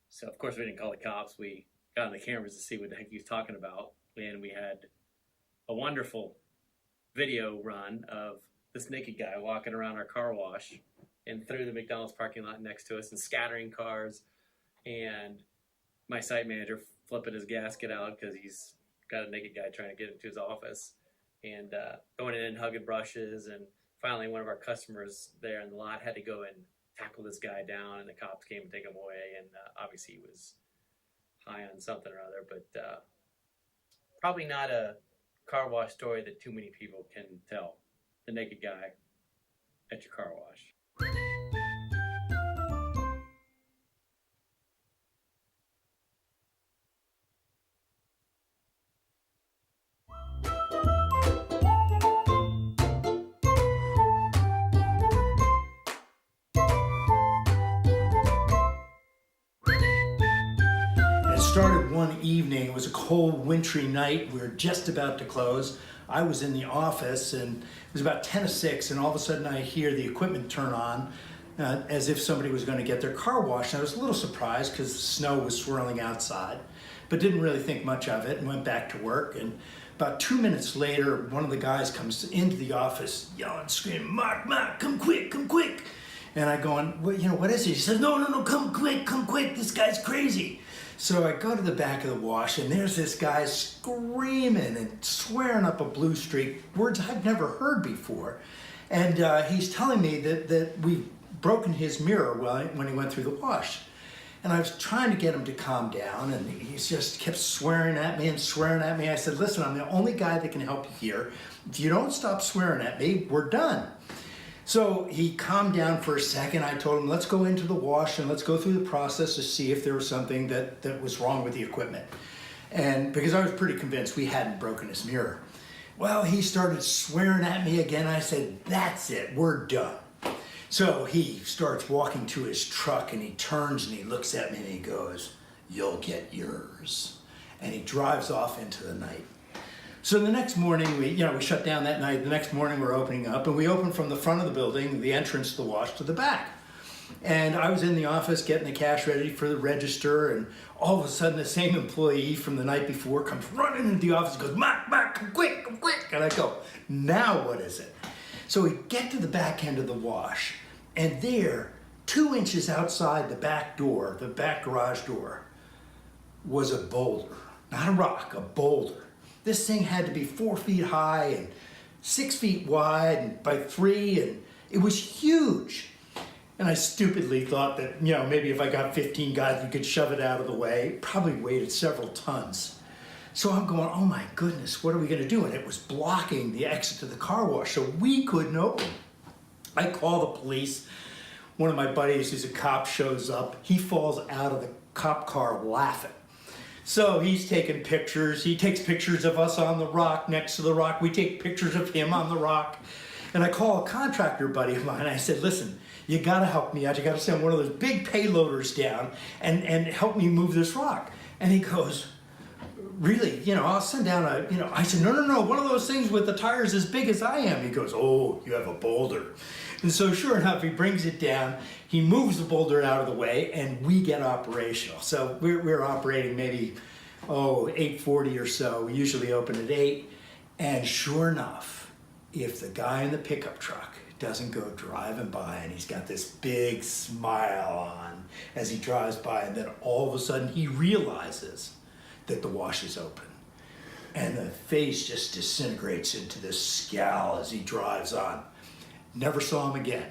So of course we didn't call the cops. We got on the cameras to see what the heck he was talking about. And we had a wonderful video run of this naked guy walking around our car wash and through the McDonald's parking lot next to us and scattering cars, and my site manager flipping his gasket out because he's got a naked guy trying to get into his office, and going in and hugging brushes. And finally one of our customers there in the lot had to go and tackle this guy down, and the cops came and take him away. And obviously he was high on something or other, but probably not a car wash story that too many people can tell. The naked guy at your car wash. It started one evening. It was a cold, wintry night. We were just about to close. I was in the office, and it was about 10 to 6, and all of a sudden I hear the equipment turn on as if somebody was going to get their car washed. And I was a little surprised because the snow was swirling outside, but didn't really think much of it and went back to work. And about 2 minutes later, one of the guys comes into the office yelling, screaming, Mark, come quick, come quick. And I go, what is it? He says, no, come quick, this guy's crazy. So I go to the back of the wash, and there's this guy screaming and swearing up a blue streak, words I've never heard before. And he's telling me that we've broken his mirror when he went through the wash. And I was trying to get him to calm down, and he just kept swearing at me. I said, listen, I'm the only guy that can help you here. If you don't stop swearing at me, we're done. So he calmed down for a second. I told him, let's go into the wash and let's go through the process to see if there was something that was wrong with the equipment. And because I was pretty convinced we hadn't broken his mirror. Well, he started swearing at me again. I said, that's it, we're done. So he starts walking to his truck, and he turns and he looks at me and he goes, you'll get yours. And he drives off into the night. So the next morning, we shut down that night. The next morning we're opening up, and we open from the front of the building, the entrance to the wash, to the back. And I was in the office getting the cash ready for the register, and all of a sudden the same employee from the night before comes running into the office and goes, Mark, come quick, come quick. And I go, now what is it? So we get to the back end of the wash, and there, 2 inches outside the back door, the back garage door, was a boulder. Not a rock, a boulder. This thing had to be 4 feet high and 6 feet wide and by 3, and it was huge. And I stupidly thought that, you know, maybe if I got 15 guys, we could shove it out of the way. It probably weighed several tons. So I'm going, oh my goodness, what are we gonna do? And it was blocking the exit to the car wash, so we couldn't open. I call the police. One of my buddies who's a cop shows up. He falls out of the cop car laughing. So he's taking pictures. He takes pictures of us on the rock, next to the rock. We take pictures of him on the rock. And I call a contractor buddy of mine. I said, listen, you gotta help me out. You gotta send one of those big payloaders down and help me move this rock. And he goes, really, you know, I'll send down a, you know, I said, no, one of those things with the tires as big as I am. He goes, oh, you have a boulder. And so sure enough, he brings it down, he moves the boulder out of the way, and we get operational. So we're operating maybe, 8:40 or so. We usually open at 8. And sure enough, if the guy in the pickup truck doesn't go driving by and he's got this big smile on as he drives by, and then all of a sudden he realizes that the wash is open. And the face just disintegrates into this scowl as he drives on. Never saw him again,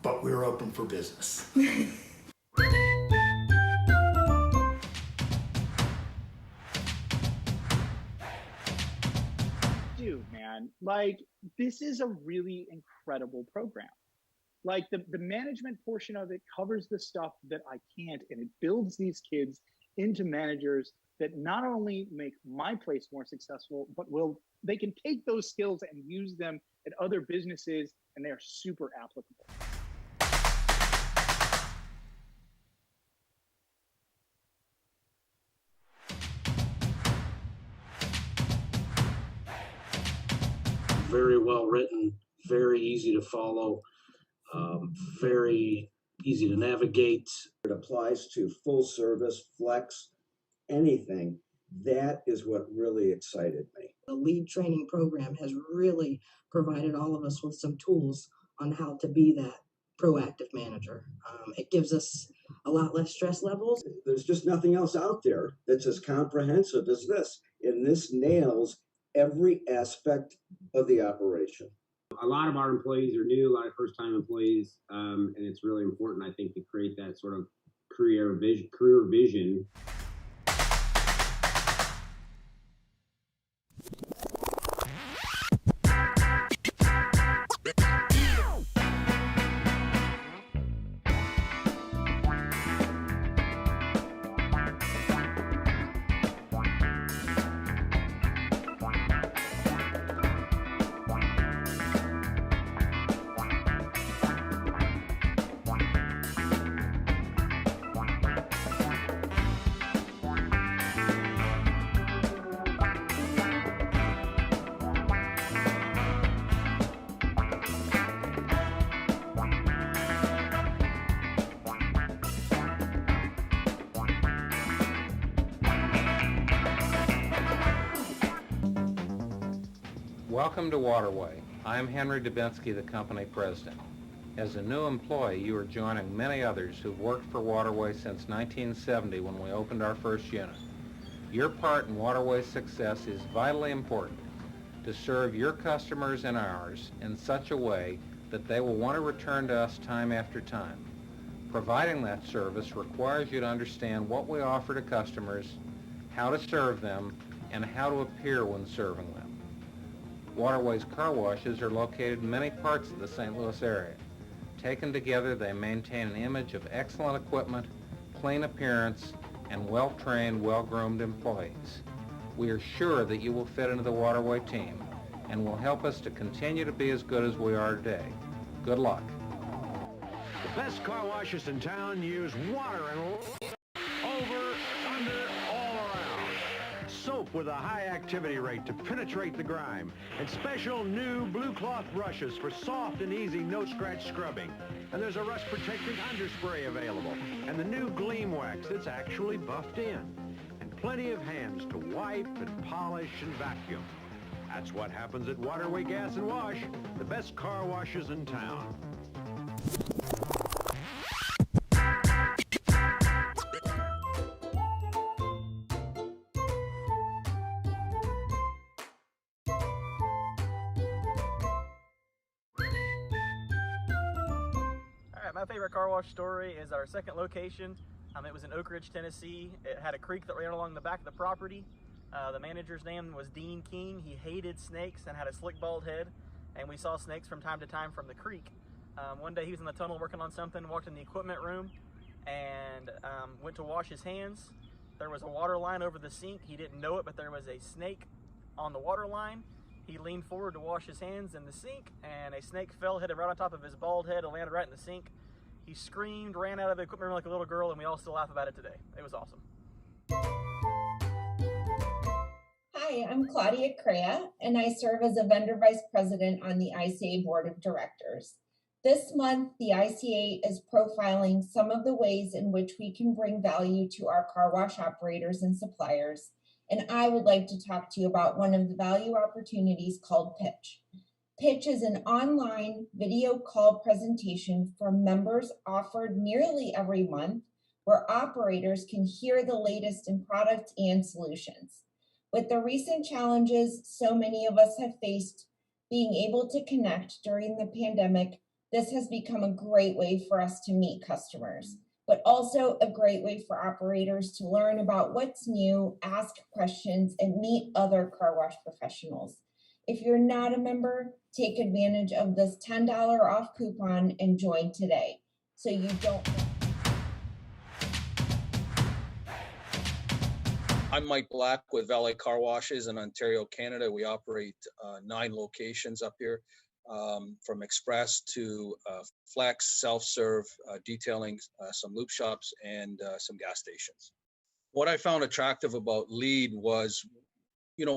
but we're open for business. Dude, man, like, this is a really incredible program. Like, the management portion of it covers the stuff that I can't, and it builds these kids into managers that not only make my place more successful, but they can take those skills and use them at other businesses, and they are super applicable. Very well written, very easy to follow, very easy to navigate. It applies to full service, flex, anything. That is what really excited me. The lead training program has really provided all of us with some tools on how to be that proactive manager. It gives us a lot less stress levels. There's just nothing else out there that's as comprehensive as this. And this nails every aspect of the operation. A lot of our employees are new, a lot of first-time employees, and it's really important, I think, to create that sort of career vision. Welcome to Waterway. I'm Henry Dubinsky, the company president. As a new employee, you are joining many others who've worked for Waterway since 1970 when we opened our first unit. Your part in Waterway's success is vitally important to serve your customers and ours in such a way that they will want to return to us time after time. Providing that service requires you to understand what we offer to customers, how to serve them, and how to appear when serving them. Waterway's car washes are located in many parts of the St. Louis area. Taken together, they maintain an image of excellent equipment, clean appearance, and well-trained, well-groomed employees. We are sure that you will fit into the Waterway team and will help us to continue to be as good as we are today. Good luck. The best car washes in town use water and over, under, all around. Soap with a high activity rate to penetrate the grime. And special new blue cloth brushes for soft and easy no-scratch scrubbing. And there's a rust-protecting underspray available. And the new Gleam Wax that's actually buffed in. And plenty of hands to wipe and polish and vacuum. That's what happens at Waterway Gas and Wash, the best car washes in town. My favorite car wash story is our second location. It was in Oak Ridge, Tennessee. It had a creek that ran along the back of the property. The manager's name was Dean King. He hated snakes and had a slick bald head, and we saw snakes from time to time from the creek. One day he was in the tunnel working on something, walked in the equipment room, and went to wash his hands. There was a water line over the sink. He didn't know it, but there was a snake on the water line. He leaned forward to wash his hands in the sink, and a snake fell, hit it right on top of his bald head, and landed right in the sink. He screamed, ran out of the equipment room like a little girl, and we all still laugh about it today. It was awesome. Hi, I'm Claudia Crea, and I serve as a vendor vice president on the ICA board of directors. This month, the ICA is profiling some of the ways in which we can bring value to our car wash operators and suppliers, and I would like to talk to you about one of the value opportunities called Pitch. Pitch is an online video call presentation for members offered nearly every month, where operators can hear the latest in products and solutions. With the recent challenges so many of us have faced being able to connect during the pandemic, this has become a great way for us to meet customers, but also a great way for operators to learn about what's new, ask questions, and meet other car wash professionals. If you're not a member, take advantage of this $10 off coupon and join today, so you don't. I'm Mike Black with Valet Car Washes in Ontario, Canada. We operate 9 locations up here, from express to flex, self-serve, detailing, some loop shops, and some gas stations. What I found attractive about LEAD was,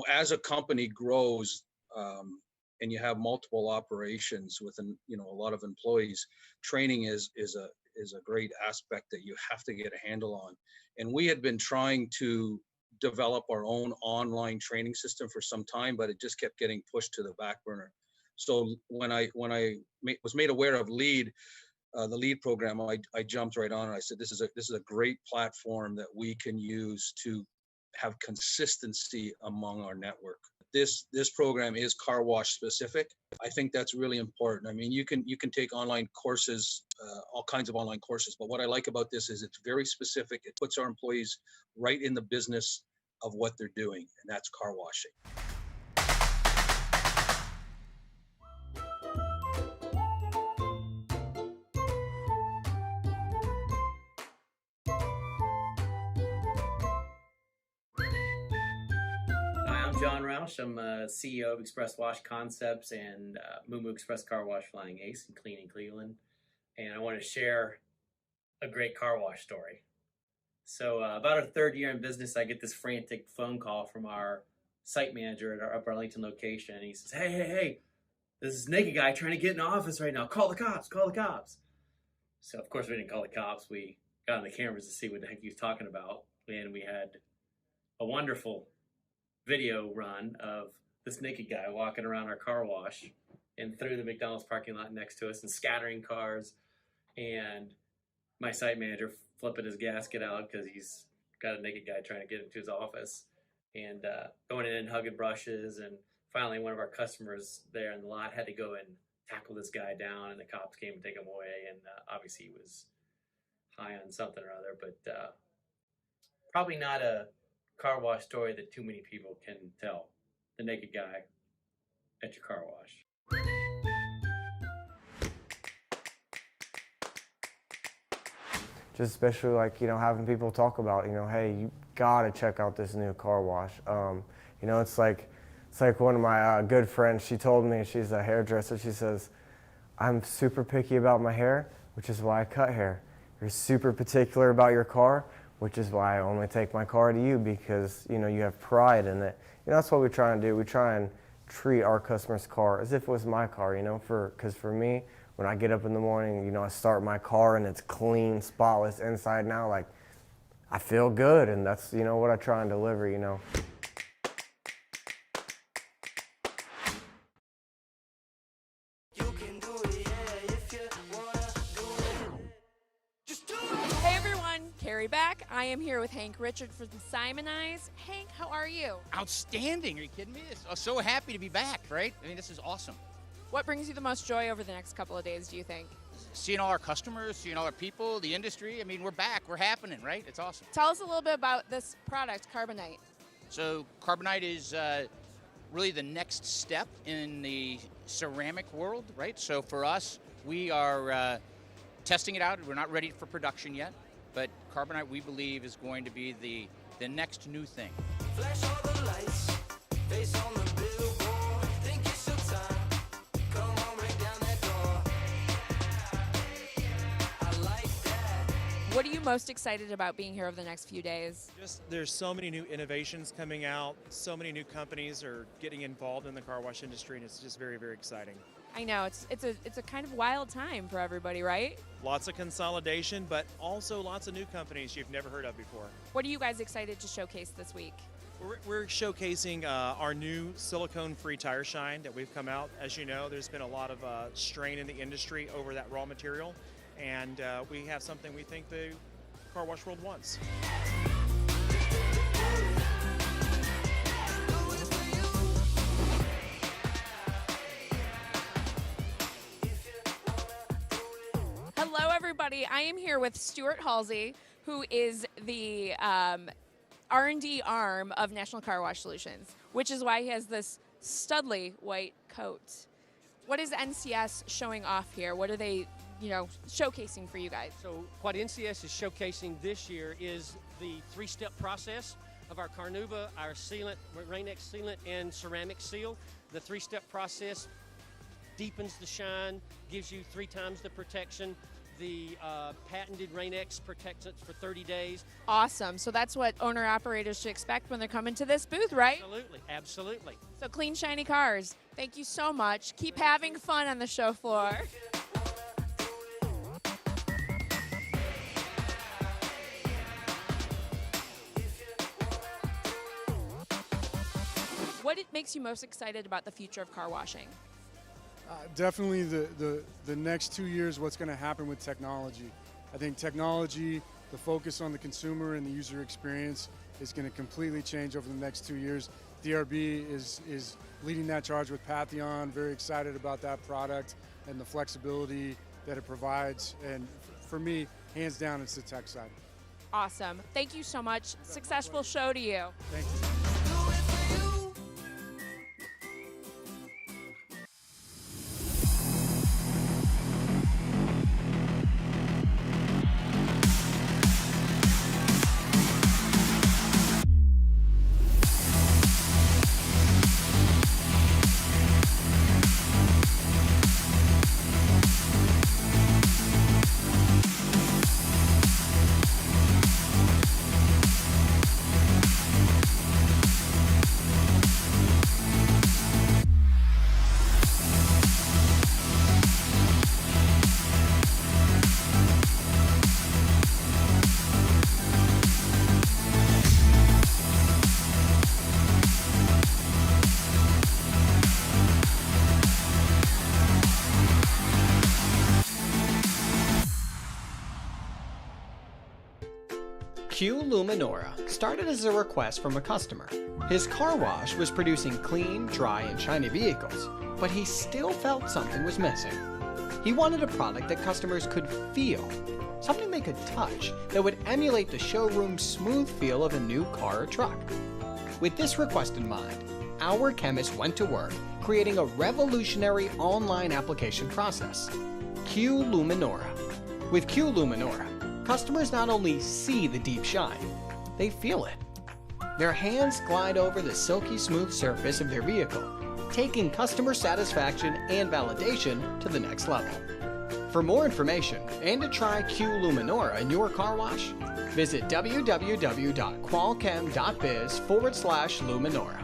as a company grows, and you have multiple operations with a lot of employees, training is a great aspect that you have to get a handle on. And we had been trying to develop our own online training system for some time, but it just kept getting pushed to the back burner. So when I was made aware of LEAD, the LEAD program, I jumped right on it. I said, this is a great platform that we can use to have consistency among our network. This program is car wash specific. I think that's really important. I mean, you can take online courses, all kinds of online courses, but what I like about this is it's very specific. It puts our employees right in the business of what they're doing, and that's car washing. John Roush. I'm CEO of Express Wash Concepts and Moo Express Car Wash Flying Ace in Cleveland. And I want to share a great car wash story. So about our 3rd year in business, I get this frantic phone call from our site manager at our Upper Arlington location. And he says, hey, there's this naked guy trying to get in the office right now. Call the cops. So of course we didn't call the cops. We got on the cameras to see what the heck he was talking about. And we had a wonderful video run of this naked guy walking around our car wash and through the McDonald's parking lot next to us and scattering cars, and my site manager flipping his gasket out because he's got a naked guy trying to get into his office, and going in and hugging brushes. And finally one of our customers there in the lot had to go and tackle this guy down, and the cops came and take him away. And obviously he was high on something or other, but probably not a car wash story that too many people can tell. The naked guy at your car wash. Just especially having people talk about, hey, you gotta check out this new car wash. It's like one of my good friends, she told me, she's a hairdresser, she says, I'm super picky about my hair, which is why I cut hair. You're super particular about your car, which is why I only take my car to you, because, you know, you have pride in it. You know, that's what we try and do. We try and treat our customer's car as if it was my car, you know, because for me, when I get up in the morning, you know, I start my car and it's clean, spotless inside and out, like, I feel good, and that's, you know, what I try and deliver, you know. Hey everyone, Carrie back. I am here with Hank Richard from Simonize. Hank, how are you? Outstanding. Are you kidding me? I'm so happy to be back, right? I mean, this is awesome. What brings you the most joy over the next couple of days, do you think? Seeing all our customers, seeing all our people, the industry. I mean, we're back. We're happening, right? It's awesome. Tell us a little bit about this product, Carbonite. So Carbonite is really the next step in the ceramic world, right? So for us, we are testing it out. We're not ready for production yet, but Carbonite, we believe, is going to be the next new thing. Flash all the lights, face on the billboard. Think it's your time. Come on, break down that door. I like that. What are you most excited about being here over the next few days? Just there's so many new innovations coming out. So many new companies are getting involved in the car wash industry, and it's just very, very exciting. I know, it's a kind of wild time for everybody, right? Lots of consolidation, but also lots of new companies you've never heard of before. What are you guys excited to showcase this week? We're showcasing our new silicone-free tire shine that we've come out. As you know, there's been a lot of strain in the industry over that raw material, and we have something we think the car wash world wants. Hello, everybody. I am here with Stuart Halsey, who is the R&D arm of National Car Wash Solutions, which is why he has this studly white coat. What is NCS showing off here? What are they, showcasing for you guys? So what NCS is showcasing this year is the three-step process of our Carnauba, our sealant, Rain-X sealant, and ceramic seal. The three-step process deepens the shine, gives you 3 times the protection. The patented Rain-X protects it for 30 days. Awesome. So that's what owner-operators should expect when they're coming to this booth, right? Absolutely, absolutely. So clean, shiny cars. Thank you so much. Keep having fun on the show floor. What makes you most excited about the future of car washing? Definitely the next 2 years, what's going to happen with technology. I think technology, the focus on the consumer and the user experience is going to completely change over the next 2 years. DRB is leading that charge with Patheon. Very excited about that product and the flexibility that it provides. And for me, hands down, it's the tech side. Awesome. Thank you so much. Successful show to you. Thank you. Q Luminora started as a request from a customer. His car wash was producing clean, dry, and shiny vehicles, but he still felt something was missing. He wanted a product that customers could feel, something they could touch that would emulate the showroom smooth feel of a new car or truck. With this request in mind, our chemist went to work creating a revolutionary online application process, Q Luminora. With Q Luminora, customers not only see the deep shine, they feel it. Their hands glide over the silky smooth surface of their vehicle, taking customer satisfaction and validation to the next level. For more information and to try Q Luminora in your car wash, visit www.qualchem.biz/Luminora.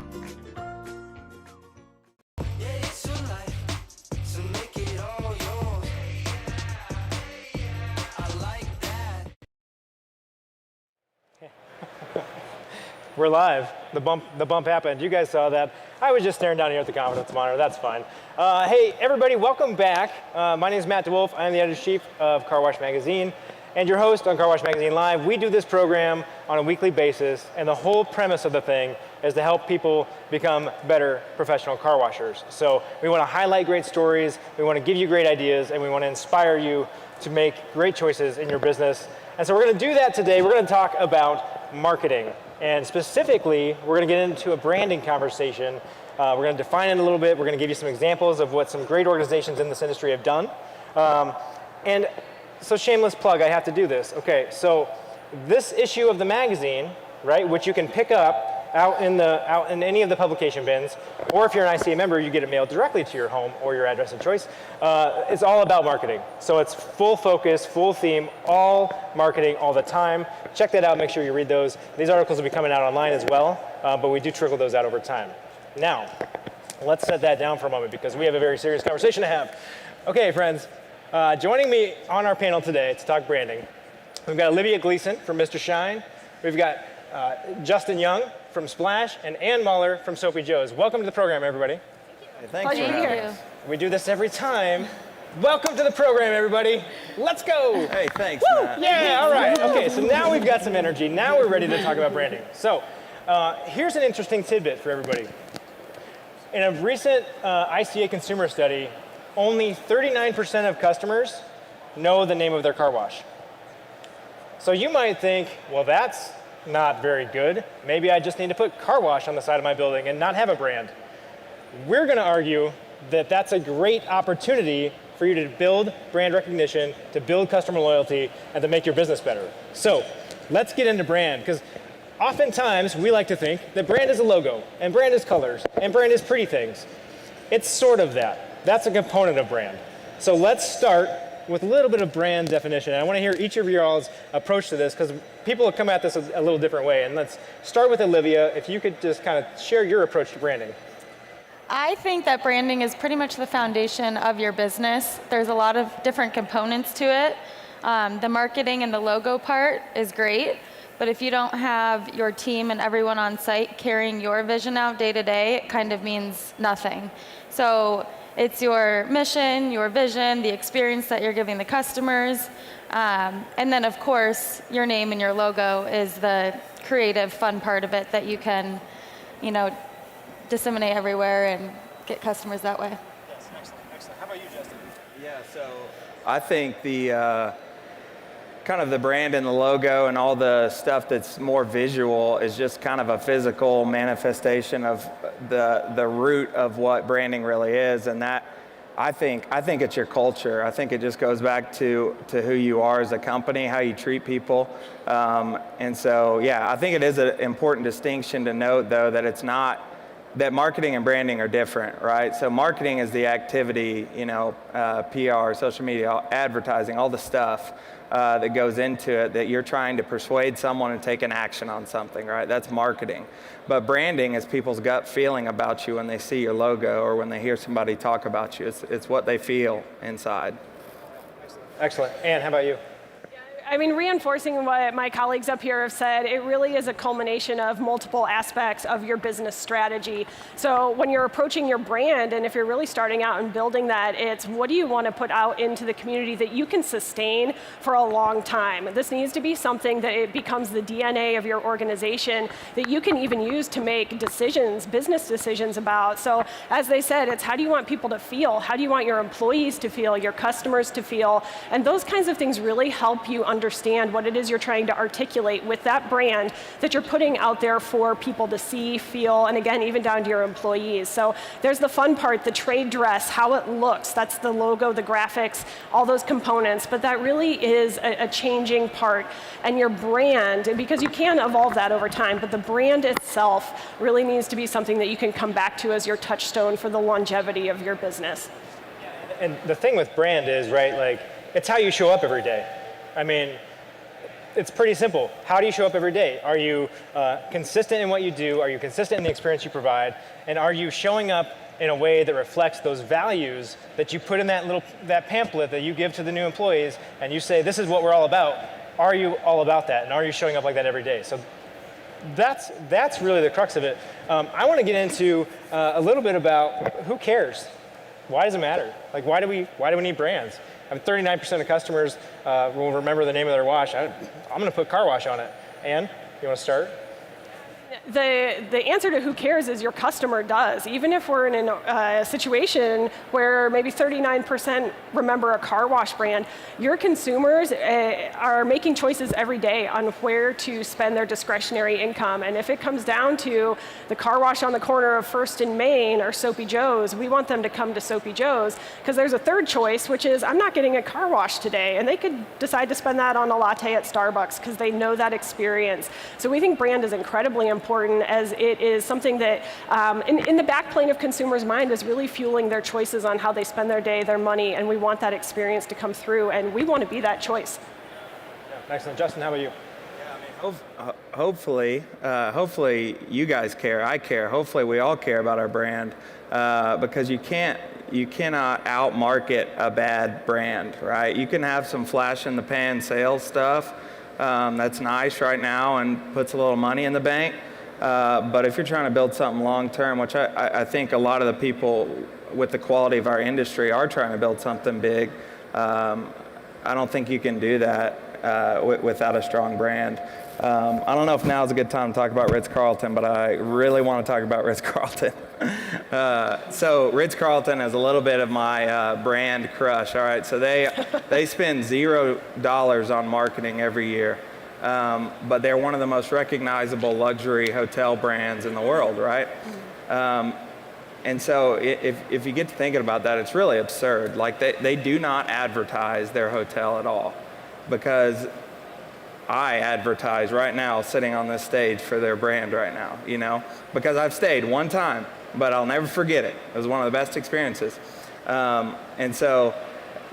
We're live. The bump happened. You guys saw that. I was just staring down here at the confidence monitor. That's fine. Hey, everybody, welcome back. My name is Matt DeWolf. I'm the editor-in-chief of Car Wash Magazine and your host on Car Wash Magazine Live. We do this program on a weekly basis, and the whole premise of the thing is to help people become better professional car washers. So we want to highlight great stories, we want to give you great ideas, and we want to inspire you to make great choices in your business. And so we're going to do that today. We're going to talk about marketing. And specifically, we're going to get into a branding conversation. We're going to define it a little bit. We're going to give you some examples of what some great organizations in this industry have done. And so shameless plug, I have to do this. Okay, so this issue of the magazine, right, which you can pick up out in any of the publication bins, or if you're an ICA member, you get it mailed directly to your home or your address of choice. It's all about marketing. So it's full focus, full theme, all marketing all the time. Check that out, make sure you read those. These articles will be coming out online as well, but we do trickle those out over time. Now, let's set that down for a moment because we have a very serious conversation to have. Okay, friends, joining me on our panel today to talk branding, we've got Olivia Gleason from Mr. Shine. We've got Justin Young from Splash, and Ann Muller from Soapy Joe's. Welcome to the program, everybody. Thanks for having us. We do this every time. Welcome to the program, everybody. Let's go. Hey, thanks, Matt. Yeah, all right. Okay, so now we've got some energy. Now we're ready to talk about branding. So here's an interesting tidbit for everybody. In a recent ICA consumer study, only 39% of customers know the name of their car wash. So you might think, well, that's not very good. Maybe I just need to put car wash on the side of my building and not have a brand. We're going to argue that that's a great opportunity for you to build brand recognition, to build customer loyalty, and to make your business better. So let's get into brand, because oftentimes we like to think that brand is a logo, and brand is colors, and brand is pretty things. It's sort of that. That's a component of brand. So let's start with a little bit of brand definition. And I want to hear each of your all's approach to this because people have come at this a little different way. And let's start with Olivia. If you could just kind of share your approach to branding. I think that branding is pretty much the foundation of your business. There's a lot of different components to it. The marketing and the logo part is great, but if you don't have your team and everyone on site carrying your vision out day to day, it kind of means nothing. So it's your mission, your vision, the experience that you're giving the customers. And then, of course, your name and your logo is the creative, fun part of it that you can, disseminate everywhere and get customers that way. Yes, excellent. How about you, Justin? Yeah, so I think the kind of the brand and the logo and all the stuff that's more visual is just kind of a physical manifestation of the root of what branding really is, and that I think it's your culture. I think it just goes back to who you are as a company, how you treat people, and so yeah, I think it is an important distinction to note though that it's not that marketing and branding are different, right? So marketing is the activity, PR, social media, advertising, all the stuff that goes into it that you're trying to persuade someone to take an action on something, right? That's marketing. But branding is people's gut feeling about you when they see your logo or when they hear somebody talk about you. It's what they feel inside. Excellent. Ann, how about you? I mean, reinforcing what my colleagues up here have said, it really is a culmination of multiple aspects of your business strategy. So when you're approaching your brand, and if you're really starting out and building that, it's what do you want to put out into the community that you can sustain for a long time? This needs to be something that it becomes the DNA of your organization that you can even use to make decisions, business decisions about. So as they said, it's how do you want people to feel? How do you want your employees to feel, your customers to feel? And those kinds of things really help you understand what it is you're trying to articulate with that brand that you're putting out there for people to see, feel, and again, even down to your employees. So there's the fun part, the trade dress, how it looks. That's the logo, the graphics, all those components. But that really is a changing part. And your brand, because you can evolve that over time, but the brand itself really needs to be something that you can come back to as your touchstone for the longevity of your business. And the thing with brand is, right, like, it's how you show up every day. I mean, it's pretty simple. How do you show up every day? Are you consistent in what you do? Are you consistent in the experience you provide? And are you showing up in a way that reflects those values that you put in that pamphlet that you give to the new employees, and you say, this is what we're all about? Are you all about that? And are you showing up like that every day? So that's really the crux of it. I want to get into a little bit about who cares? Why does it matter? Like, why do we need brands? I mean, 39% of customers will remember the name of their wash. I'm going to put car wash on it. Ann, you want to start? The answer to who cares is your customer does. Even if we're in a situation where maybe 39% remember a car wash brand, your consumers are making choices every day on where to spend their discretionary income. And if it comes down to the car wash on the corner of First and Main or Soapy Joe's, we want them to come to Soapy Joe's, because there's a third choice, which is I'm not getting a car wash today. And they could decide to spend that on a latte at Starbucks because they know that experience. So we think brand is incredibly important, as it is something that in the backplane of consumers' mind is really fueling their choices on how they spend their day, their money, and we want that experience to come through, and we want to be that choice. Yeah, excellent. Justin, how about you? Hopefully you guys care. I care. Hopefully we all care about our brand, because you cannot outmarket a bad brand, right? You can have some flash in the pan sales stuff that's nice right now and puts a little money in the bank. But if you're trying to build something long term, which I think a lot of the people with the quality of our industry are trying to build something big, I don't think you can do that without a strong brand. I don't know if now is a good time to talk about Ritz-Carlton, but I really want to talk about Ritz-Carlton. So Ritz-Carlton is a little bit of my brand crush. All right, so they spend $0 on marketing every year, but they're one of the most recognizable luxury hotel brands in the world, right? And so if you get to thinking about that, it's really absurd. Like they do not advertise their hotel at all, because I advertise right now sitting on this stage for their brand right now, you know, because I've stayed one time, but I'll never forget it. It was one of the best experiences. And so,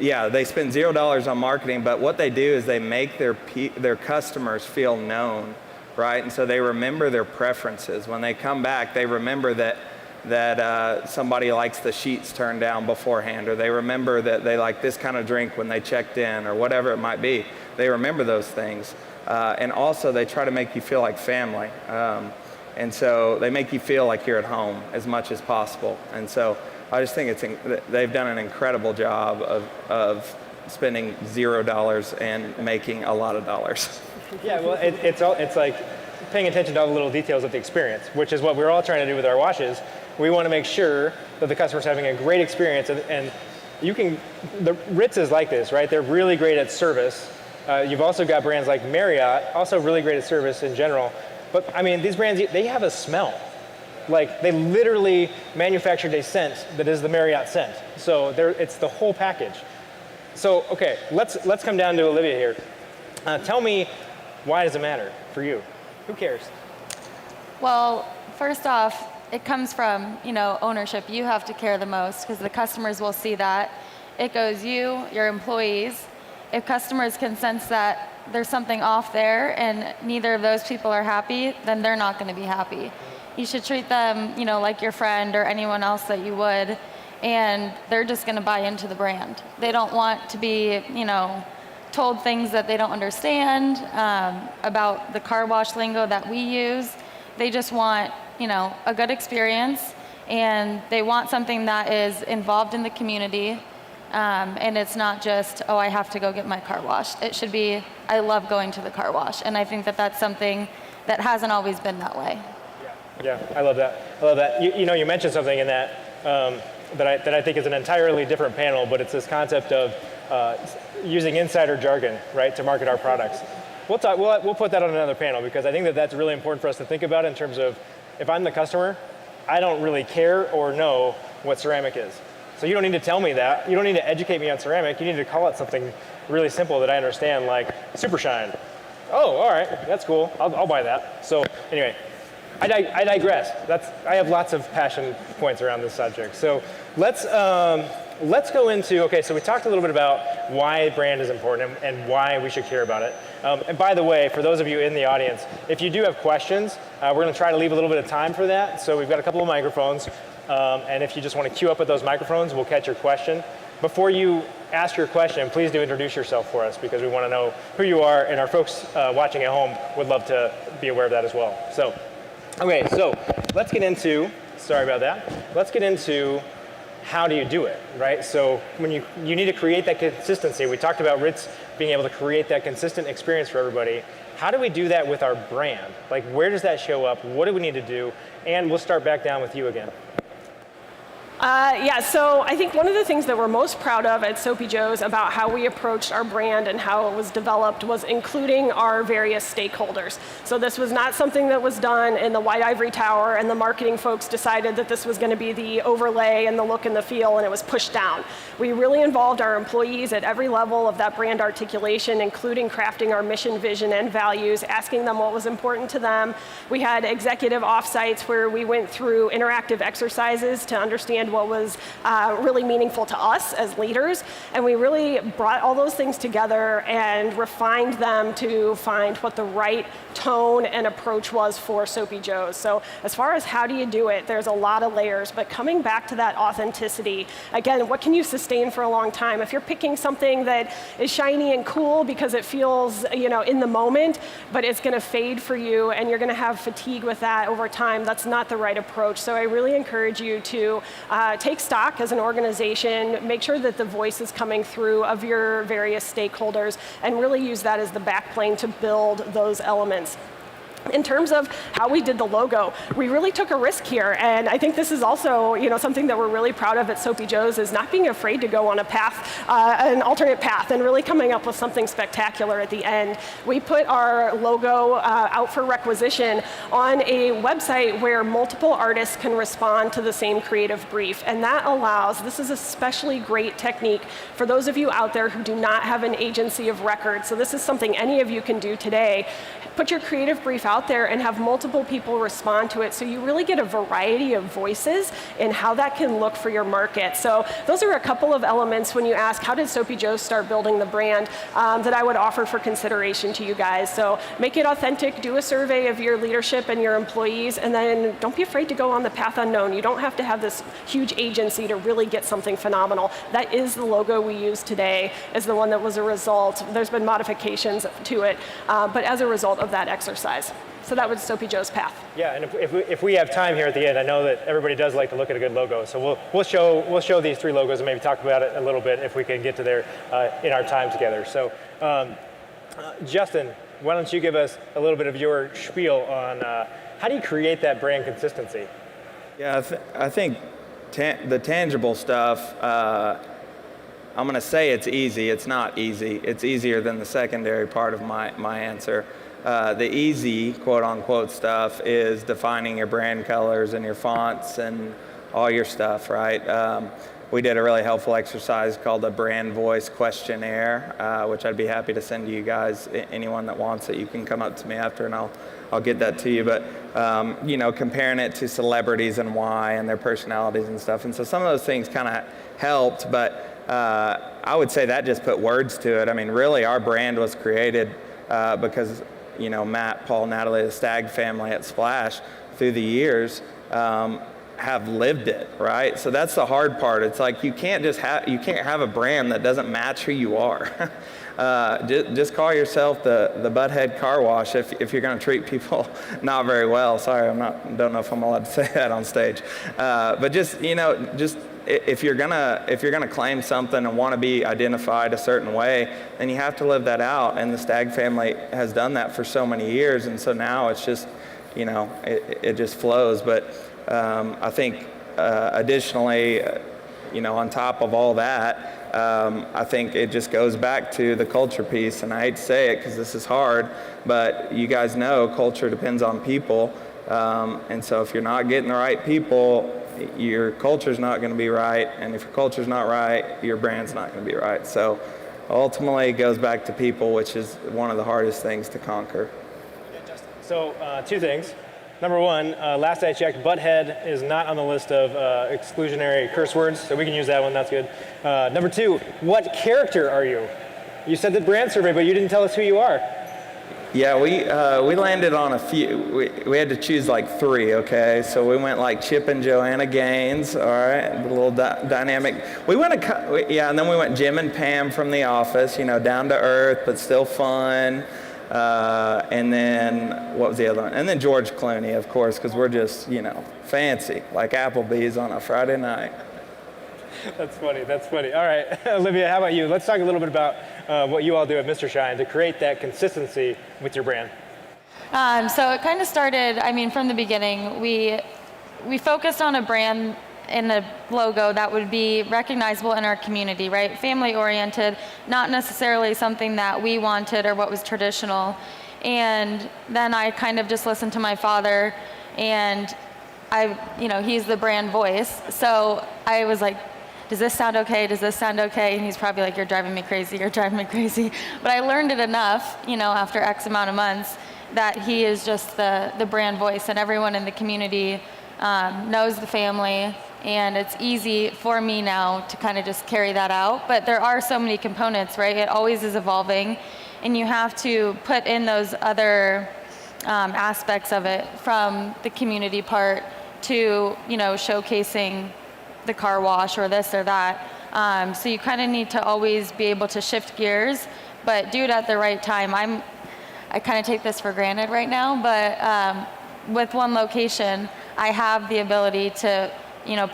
yeah, they spend $0 on marketing, but what they do is they make their customers feel known, right? And so they remember their preferences. When they come back, they remember that somebody likes the sheets turned down beforehand, or they remember that they like this kind of drink when they checked in, or whatever it might be. They remember those things. And also they try to make you feel like family. And so they make you feel like you're at home as much as possible. And so I just think they've done an incredible job of spending $0 and making a lot of dollars. Yeah, well, it's like paying attention to all the little details of the experience, which is what we're all trying to do with our washes. We want to make sure that the customer's having a great experience, and the Ritz is like this, right? They're really great at service. You've also got brands like Marriott, also really great at service in general. But I mean, these brands, they have a smell. Like, they literally manufactured a scent that is the Marriott scent. So it's the whole package. So, okay, let's come down to Olivia here. Tell me, why does it matter for you? Who cares? Well, first off, it comes from, ownership. You have to care the most, because the customers will see that. It goes you, your employees. If customers can sense that there's something off there and neither of those people are happy, then they're not going to be happy. You should treat them, like your friend or anyone else that you would, and they're just going to buy into the brand. They don't want to be, told things that they don't understand about the car wash lingo that we use. They just want, a good experience, and they want something that is involved in the community. And it's not just, oh, I have to go get my car washed. It should be, I love going to the car wash. And I think that that's something that hasn't always been that way. Yeah, I love that. You mentioned something in that that I think is an entirely different panel, but it's this concept of using insider jargon, right, to market our products. We'll put that on another panel, because I think that that's really important for us to think about in terms of, if I'm the customer, I don't really care or know what ceramic is. So you don't need to tell me that. You don't need to educate me on ceramic. You need to call it something really simple that I understand, like Super Shine. Oh, all right, that's cool. I'll buy that. So anyway, I digress. I have lots of passion points around this subject. So let's go into, okay, so we talked a little bit about why brand is important and why we should care about it. And by the way, for those of you in the audience, if you do have questions, we're going to try to leave a little bit of time for that. So we've got a couple of microphones. And if you just want to queue up with those microphones, we'll catch your question. Before you ask your question, please do introduce yourself for us, because we want to know who you are, and our folks watching at home would love to be aware of that as well. So, okay, so let's get into, sorry about that, let's get into how do you do it, right? So when you need to create that consistency. We talked about Ritz being able to create that consistent experience for everybody. How do we do that with our brand? Like, where does that show up? What do we need to do? And we'll start back down with you again. Yeah, so I think one of the things that we're most proud of at Soapy Joe's about how we approached our brand and how it was developed was including our various stakeholders. So this was not something that was done in the White Ivory Tower and the marketing folks decided that this was going to be the overlay and the look and the feel, and it was pushed down. We really involved our employees at every level of that brand articulation, including crafting our mission, vision, and values, asking them what was important to them. We had executive offsites where we went through interactive exercises to understand what was really meaningful to us as leaders. And we really brought all those things together and refined them to find what the right tone and approach was for Soapy Joe's. So as far as how do you do it, there's a lot of layers, but coming back to that authenticity, again, what can you sustain for a long time? If you're picking something that is shiny and cool because it feels, in the moment, but it's gonna fade for you and you're gonna have fatigue with that over time, that's not the right approach. So I really encourage you to take stock as an organization, make sure that the voice is coming through of your various stakeholders, and really use that as the backplane to build those elements. In terms of how we did the logo, we really took a risk here, and I think this is also, something that we're really proud of at Soapy Joe's, is not being afraid to go on a path, an alternate path, and really coming up with something spectacular at the end. We put our logo out for requisition on a website where multiple artists can respond to the same creative brief, and that allows, this is especially great technique for those of you out there who do not have an agency of record. So this is something any of you can do today. Put your creative brief out there and have multiple people respond to it, so you really get a variety of voices in how that can look for your market. So those are a couple of elements when you ask, how did Soapy Joe's start building the brand, that I would offer for consideration to you guys. So make it authentic, do a survey of your leadership and your employees, and then don't be afraid to go on the path unknown. You don't have to have this huge agency to really get something phenomenal. That is the logo we use today, is the one that was a result. There's been modifications to it, but as a result of that exercise. So that was Soapy Joe's path. Yeah, and if we have time here at the end, I know that everybody does like to look at a good logo. So we'll show these three logos and maybe talk about it a little bit if we can get to there in our time together. So Justin, why don't you give us a little bit of your spiel on how do you create that brand consistency? Yeah, I think the tangible stuff, I'm going to say it's easy. It's not easy. It's easier than the secondary part of my answer. The easy, quote unquote, stuff is defining your brand colors and your fonts and all your stuff, right? We did a really helpful exercise called the Brand Voice Questionnaire, which I'd be happy to send to you guys. Anyone that wants it, you can come up to me after and I'll get that to you. But, comparing it to celebrities and why and their personalities and stuff. And so some of those things kind of helped, but I would say that just put words to it. I mean, really, our brand was created because Matt, Paul, Natalie, the Stagg family at Splash through the years have lived it, right? So that's the hard part. It's like you can't have a brand that doesn't match who you are. Just call yourself the Butthead Car Wash if you're going to treat people not very well. Sorry, don't know if I'm allowed to say that on stage. But just if you're gonna claim something and want to be identified a certain way, then you have to live that out. And the Stagg family has done that for so many years, and so now it's just, it just flows. But I think additionally, on top of all that, I think it just goes back to the culture piece. And I hate to say it because this is hard, but you guys know culture depends on people. And so if you're not getting the right people, your culture's not going to be right, and if your culture's not right, your brand's not going to be right. So ultimately it goes back to people, which is one of the hardest things to conquer. So two things. Number one, last I checked, butthead is not on the list of exclusionary curse words, so we can use that one, that's good. Number two, what character are you? You said the brand survey, but you didn't tell us who you are. Yeah, we landed on a few. We had to choose like 3, okay? So we went like Chip and Joanna Gaines, all right? A little dynamic. We went and then we went Jim and Pam from The Office, you know, down to earth, but still fun. And then, what was the other one? And then George Clooney, of course, because we're just, you know, fancy, like Applebee's on a Friday night. That's funny, that's funny. All right, Olivia, how about you? Let's talk a little bit about what you all do at Mr. Shine to create that consistency with your brand. So it kind of started, I mean, from the beginning, we focused on a brand in the logo that would be recognizable in our community, right? Family oriented, not necessarily something that we wanted or what was traditional. And then I kind of just listened to my father, and he's the brand voice. So I was like, does this sound okay? Does this sound okay? And he's probably like, you're driving me crazy, you're driving me crazy. But I learned it enough, after X amount of months, that he is just the brand voice, and everyone in the community knows the family, and it's easy for me now to kind of just carry that out. But there are so many components, right? It always is evolving, and you have to put in those other aspects of it, from the community part to, showcasing the car wash or this or that. So you kind of need to always be able to shift gears, but do it at the right time. I kind of take this for granted right now, but with one location, I have the ability to,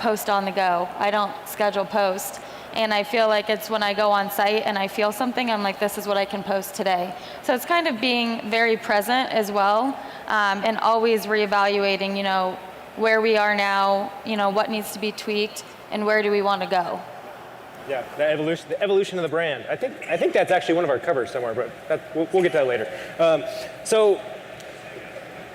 post on the go. I don't schedule post. And I feel like it's when I go on site and I feel something, I'm like, this is what I can post today. So it's kind of being very present as well, and always reevaluating, where we are now, what needs to be tweaked, and where do we want to go. Yeah, the evolution of the brand. I think that's actually one of our covers somewhere, but we'll get to that later. So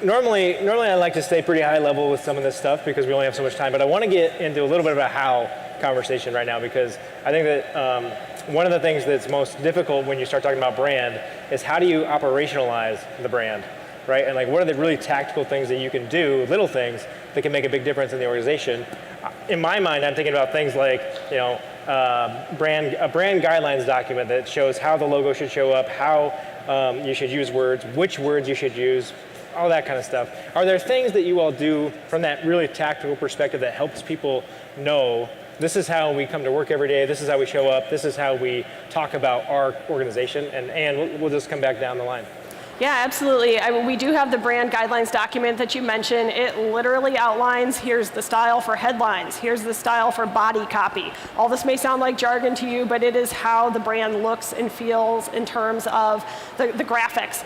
normally I like to stay pretty high level with some of this stuff because we only have so much time, but I want to get into a little bit of a how conversation right now, because I think that one of the things that's most difficult when you start talking about brand is how do you operationalize the brand, right? And like, what are the really tactical things that you can do, little things that can make a big difference in the organization? In my mind, I'm thinking about things like, a brand guidelines document that shows how the logo should show up, how you should use words, which words you should use, all that kind of stuff. Are there things that you all do from that really tactical perspective that helps people know this is how we come to work every day, this is how we show up, this is how we talk about our organization, and we'll just come back down the line? Yeah, absolutely. We do have the brand guidelines document that you mentioned. It literally outlines, here's the style for headlines, here's the style for body copy. All this may sound like jargon to you, but it is how the brand looks and feels in terms of the graphics.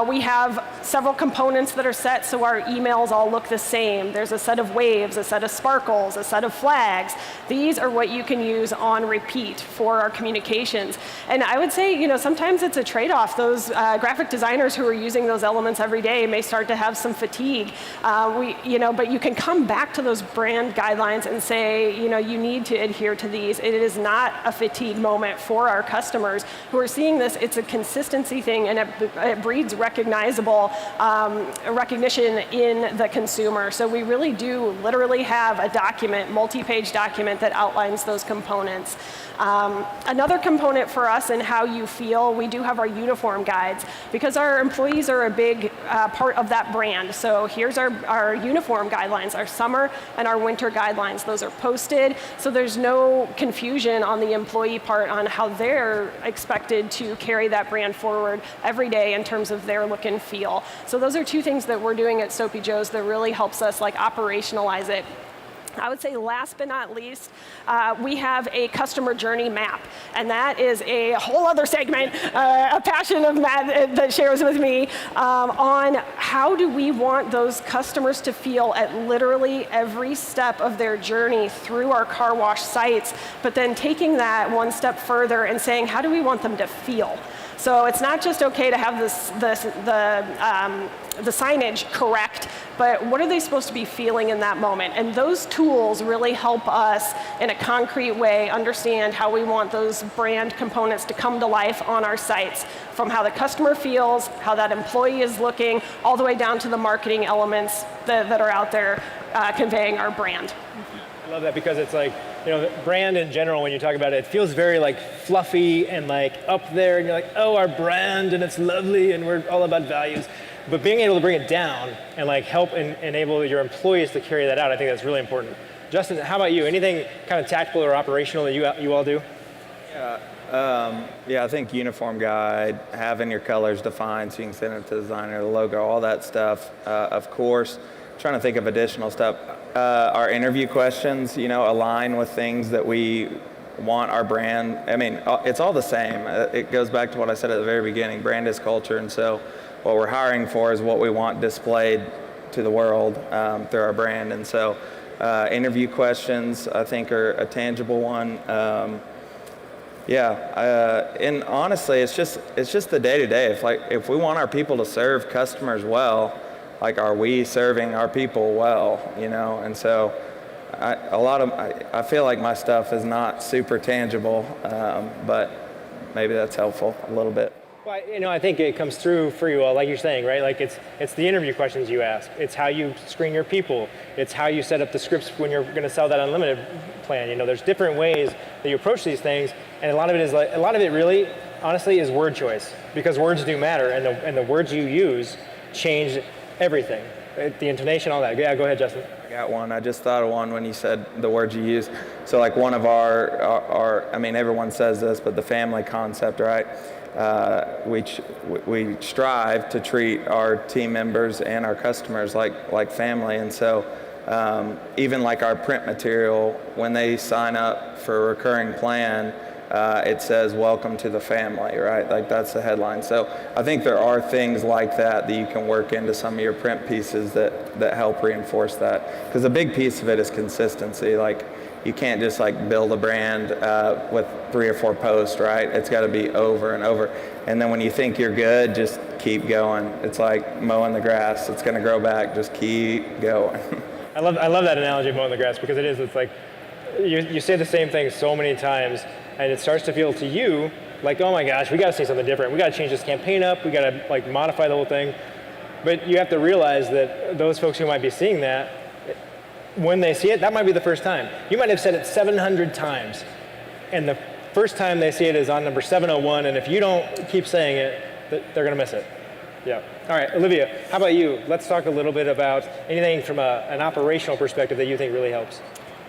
We have several components that are set so our emails all look the same. There's a set of waves, a set of sparkles, a set of flags. These are what you can use on repeat for our communications. And I would say, sometimes it's a trade-off. Those graphic designers who are using those elements every day may start to have some fatigue. But you can come back to those brand guidelines and say, you need to adhere to these. It is not a fatigue moment for our customers who are seeing this. It's a consistency thing, and it breeds recognizable recognition in the consumer. So we really do literally have a document, multi-page document that outlines those components. Another component for us in how you feel, we do have our uniform guides, because our employees are a big part of that brand. So here's our uniform guidelines, our summer and our winter guidelines. Those are posted, so there's no confusion on the employee part on how they're expected to carry that brand forward every day in terms of their look and feel. So those are two things that we're doing at Soapy Joe's that really helps us operationalize it. I would say last but not least, we have a customer journey map, and that is a whole other segment, a passion of Matt that shares with me, on how do we want those customers to feel at literally every step of their journey through our car wash sites, but then taking that one step further and saying, how do we want them to feel? So it's not just okay to have the signage correct, but what are they supposed to be feeling in that moment? And those tools really help us in a concrete way understand how we want those brand components to come to life on our sites, from how the customer feels, how that employee is looking, all the way down to the marketing elements that are out there conveying our brand. I love that, because it's like, you know, brand in general, when you talk about it, it feels very like fluffy and like up there, and you're like, oh, our brand, and it's lovely, and we're all about values. But being able to bring it down and like help enable your employees to carry that out, I think that's really important. Justin, how about you? Anything kind of tactical or operational that you all do? Yeah, I think uniform guide, having your colors defined so you can send it to the designer, the logo, all that stuff. Of course, trying to think of additional stuff. Our interview questions, you know, align with things that we want our brand. I mean, it's all the same. It goes back to what I said at the very beginning. Brand is culture, and so what we're hiring for is what we want displayed to the world through our brand. And so interview questions, I think, are a tangible one. And honestly, it's just the day-to-day. If we want our people to serve customers well, like, are we serving our people well, you know? And so I feel like my stuff is not super tangible, but maybe that's helpful a little bit. Well, you know, I think it comes through for you all, like you're saying, right? Like, it's the interview questions you ask. It's how you screen your people. It's how you set up the scripts when you're going to sell that unlimited plan. You know, there's different ways that you approach these things, and a lot of it really, honestly, is word choice, because words do matter, and the words you use change everything. The intonation, all that. Yeah, go ahead, Justin. I got one. I just thought of one when you said the words you use. So, like, one of our I mean, everyone says this, but the family concept, right? We strive to treat our team members and our customers like family, and so even like our print material, when they sign up for a recurring plan, it says "Welcome to the family," right? Like, that's the headline. So I think there are things like that you can work into some of your print pieces that help reinforce that, because a big piece of it is consistency. Like, you can't just like build a brand with 3 or 4 posts, right? It's got to be over and over. And then when you think you're good, just keep going. It's like mowing the grass. It's going to grow back. Just keep going. I love that analogy of mowing the grass, because it's like you say the same thing so many times, and it starts to feel to you like, oh my gosh, we got to say something different. We got to change this campaign up. We got to like modify the whole thing. But you have to realize that those folks who might be seeing that, when they see it, that might be the first time. You might have said it 700 times, and the first time they see it is on number 701, and if you don't keep saying it, they're going to miss it. Yeah. All right, Olivia, how about you? Let's talk a little bit about anything from an operational perspective that you think really helps.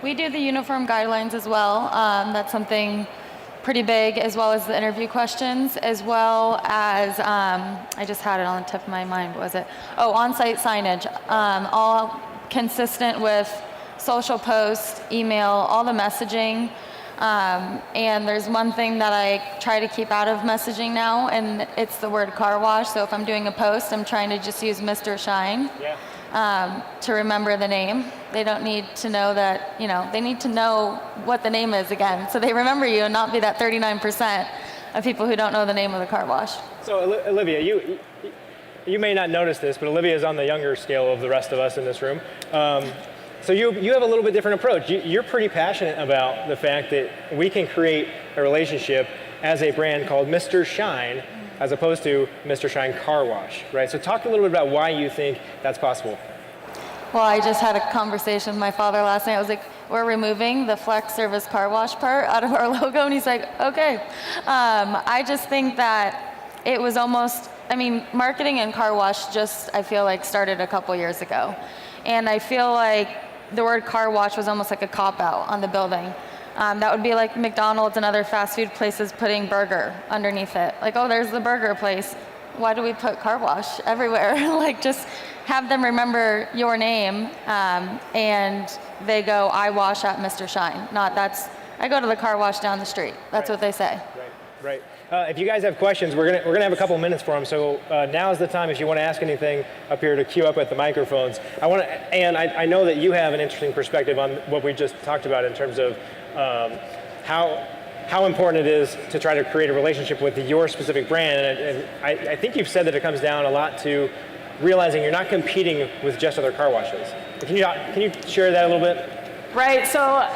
We do the uniform guidelines as well. That's something pretty big, as well as the interview questions, as well as, I just had it on the tip of my mind, what was it? Oh, on-site signage, all consistent with social posts, email, all the messaging. And there's one thing that I try to keep out of messaging now, and it's the word car wash. So if I'm doing a post, I'm trying to just use Mr. Shine to remember the name. They don't need to know that, you know, they need to know what the name is again, so they remember you and not be that 39% of people who don't know the name of the car wash. So Olivia, you may not notice this, but Olivia is on the younger scale of the rest of us in this room. So you have a little bit different approach. You're pretty passionate about the fact that we can create a relationship as a brand called Mr. Shine, as opposed to Mr. Shine Car Wash, right? So talk a little bit about why you think that's possible. Well, I just had a conversation with my father last night. I was like, we're removing the flex service car wash part out of our logo, and he's like, okay. I just think that it was almost, I mean, marketing and car wash just, I feel like, started a couple years ago. And I feel like the word car wash was almost like a cop-out on the building. That would be like McDonald's and other fast food places putting burger underneath it. Like, oh, there's the burger place. Why do we put car wash everywhere? Like, just have them remember your name, and they go, I wash at Mr. Shine. Not I go to the car wash down the street. That's what they say. Right. If you guys have questions, we're gonna have a couple minutes for them. So now is the time if you want to ask anything up here to queue up at the microphones. I know that you have an interesting perspective on what we just talked about in terms of how how important it is to try to create a relationship with your specific brand. And I think you've said that it comes down a lot to realizing you're not competing with just other car washes. Can you share that a little bit? Right, so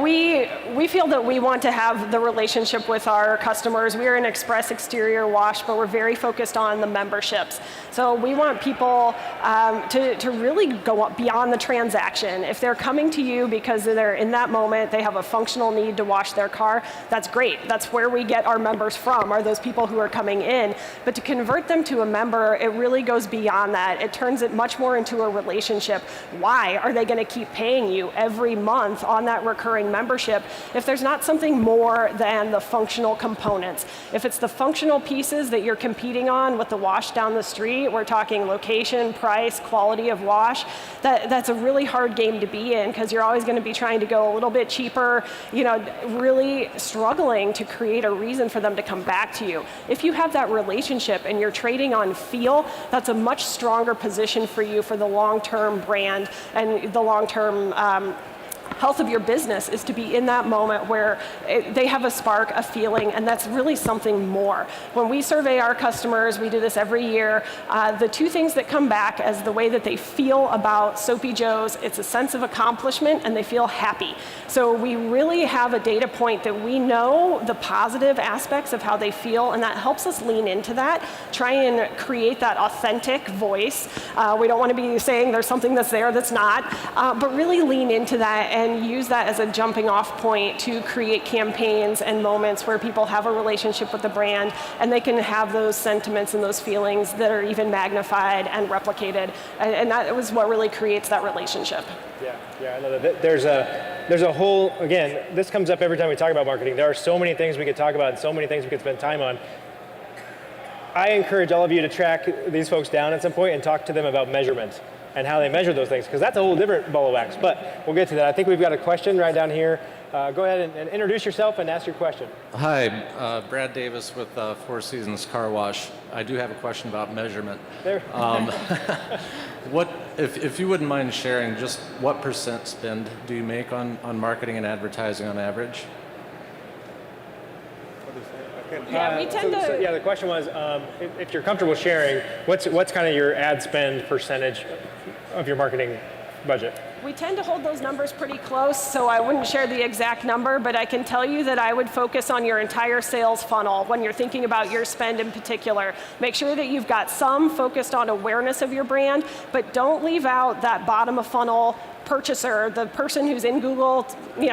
we feel that we want to have the relationship with our customers. We are an express exterior wash, but we're very focused on the memberships. So we want people to really go up beyond the transaction. If they're coming to you because they're in that moment, they have a functional need to wash their car, that's great. That's where we get our members from, are those people who are coming in. But to convert them to a member, it really goes beyond that. It turns it much more into a relationship. Why are they going to keep paying you every month on that recurring membership if there's not something more than the functional components? If it's the functional pieces that you're competing on with the wash down the street, we're talking location, price, quality of wash, that's a really hard game to be in, because you're always going to be trying to go a little bit cheaper, really struggling to create a reason for them to come back to you. If you have that relationship and you're trading on feel, that's a much stronger position for you for the long-term brand and the long-term health of your business, is to be in that moment where they have a spark, a feeling, and that's really something more. When we survey our customers, we do this every year, the two things that come back as the way that they feel about Soapy Joe's, it's a sense of accomplishment and they feel happy. So we really have a data point that we know the positive aspects of how they feel, and that helps us lean into that, try and create that authentic voice. We don't want to be saying there's something that's there that's not, but really lean into that and use that as a jumping off point to create campaigns and moments where people have a relationship with the brand and they can have those sentiments and those feelings that are even magnified and replicated. And that was what really creates that relationship. Yeah, I know that there's a whole, again, this comes up every time we talk about marketing. There are so many things we could talk about and so many things we could spend time on. I encourage all of you to track these folks down at some point and talk to them about measurement and how they measure those things, because that's a whole different ball of wax. But we'll get to that. I think we've got a question right down here. Go ahead and introduce yourself and ask your question. Hi, Brad Davis with Four Seasons Car Wash. I do have a question about measurement. There. If you wouldn't mind sharing, just what % spend do you make on marketing and advertising on average? Yeah, we tend to. Yeah, the question was, if you're comfortable sharing, what's kind of your ad spend percentage of your marketing budget? We tend to hold those numbers pretty close, so I wouldn't share the exact number, but I can tell you that I would focus on your entire sales funnel when you're thinking about your spend in particular. Make sure that you've got some focused on awareness of your brand, but don't leave out that bottom of funnel purchaser, the person who's in Google,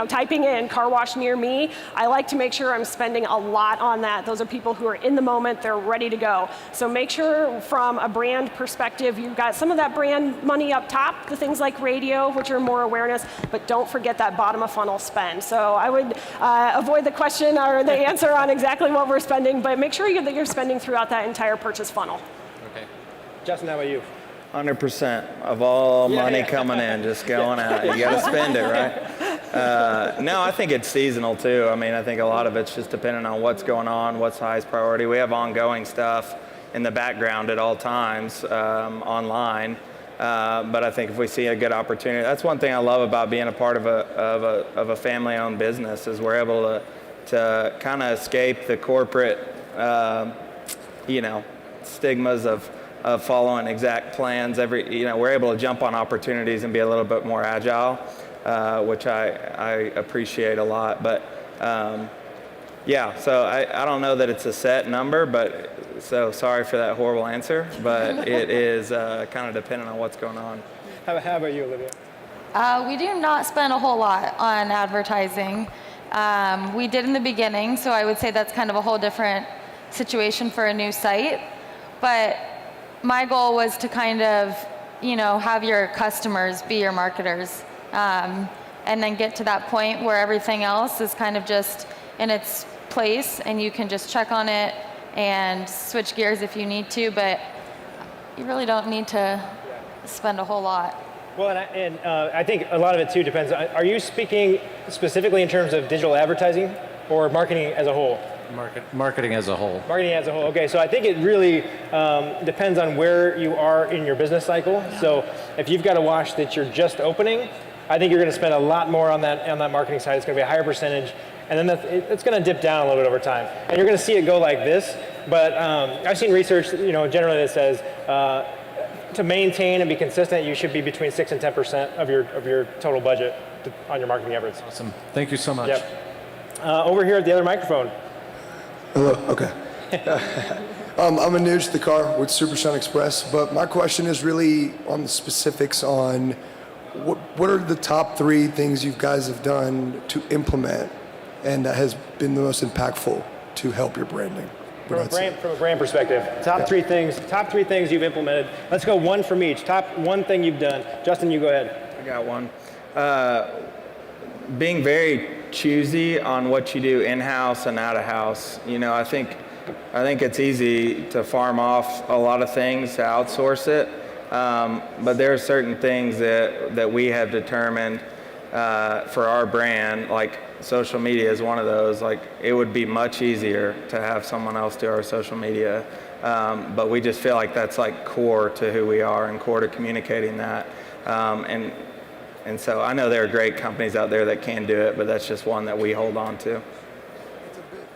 typing in car wash near me. I like to make sure I'm spending a lot on that. Those are people who are in the moment, they're ready to go. So make sure from a brand perspective, you've got some of that brand money up top, the things like radio, which are more awareness, but don't forget that bottom of funnel spend. So I would avoid the question or the answer on exactly what we're spending, but make sure that you're spending throughout that entire purchase funnel. Okay. Justin, how about you? 100% of all money coming in, just going out. You got to spend it, right? No, I think it's seasonal too. I mean, I think a lot of it's just depending on what's going on, what's the highest priority. We have ongoing stuff in the background at all times online. But I think if we see a good opportunity, that's one thing I love about being a part of a family-owned business, is we're able to kind of escape the corporate, stigmas of following exact plans. We're able to jump on opportunities and be a little bit more agile, which I appreciate a lot. But so I don't know that it's a set number, but so sorry for that horrible answer, but it is kind of dependent on what's going on. How about you, Olivia? We do not spend a whole lot on advertising. We did in the beginning, so I would say that's kind of a whole different situation for a new site. But my goal was to kind of, have your customers be your marketers, and then get to that point where everything else is kind of just in its place and you can just check on it and switch gears if you need to, but you really don't need to spend a whole lot. Well, and I think a lot of it too depends. Are you speaking specifically in terms of digital advertising or marketing as a whole? Marketing as a whole. Marketing as a whole. Okay, so I think it really depends on where you are in your business cycle. So if you've got a wash that you're just opening, I think you're going to spend a lot more on that marketing side. It's going to be a higher percentage. and then it's going to dip down a little bit over time, and you're going to see it go like this. But I've seen research, generally that says to maintain and be consistent, you should be between 6 and 10% of your total budget on your marketing efforts. Awesome. Thank you so much. Yep. Over here at the other microphone. Hello. Okay. I'm a new to the car with Supershine Express, but my question is really on the specifics on what are the top 3 things you guys have done to implement and that has been the most impactful to help your branding? From a brand perspective, top 3 things you've implemented. Let's go one from each. Top 1 thing you've done. Justin, you go ahead. I got one. Being very choosy on what you do in-house and out-of-house. I think it's easy to farm off a lot of things to outsource it, but there are certain things that we have determined for our brand, like social media is one of those. Like, it would be much easier to have someone else do our social media, but we just feel like that's like core to who we are and core to communicating that. And so I know there are great companies out there that can do it, but that's just one that we hold on to.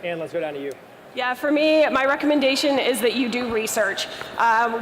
And let's go down to you. Yeah, for me, my recommendation is that you do research.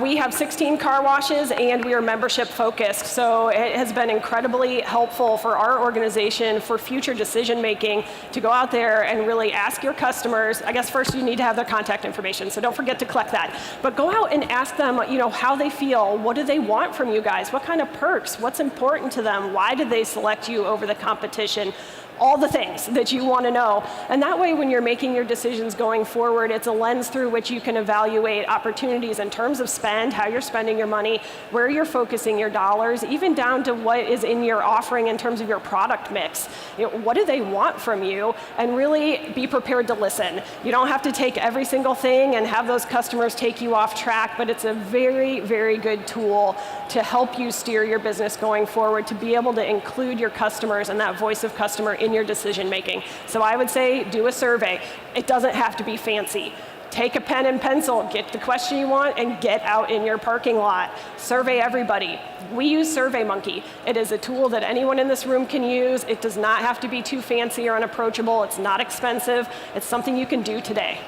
We have 16 car washes and we are membership focused, so it has been incredibly helpful for our organization for future decision making to go out there and really ask your customers. I guess first you need to have their contact information, so don't forget to collect that. But go out and ask them, how they feel, what do they want from you guys, what kind of perks, what's important to them, why did they select you over the competition? All the things that you want to know. And that way, when you're making your decisions going forward, it's a lens through which you can evaluate opportunities in terms of spend, how you're spending your money, where you're focusing your dollars, even down to what is in your offering in terms of your product mix. What do they want from you? And really be prepared to listen. You don't have to take every single thing and have those customers take you off track, but it's a very, very good tool to help you steer your business going forward, to be able to include your customers and that voice of customer in your decision making. So I would say do a survey. It doesn't have to be fancy. Take a pen and pencil, get the question you want, and get out in your parking lot. Survey everybody. We use SurveyMonkey. It is a tool that anyone in this room can use. It does not have to be too fancy or unapproachable. It's not expensive. It's something you can do today.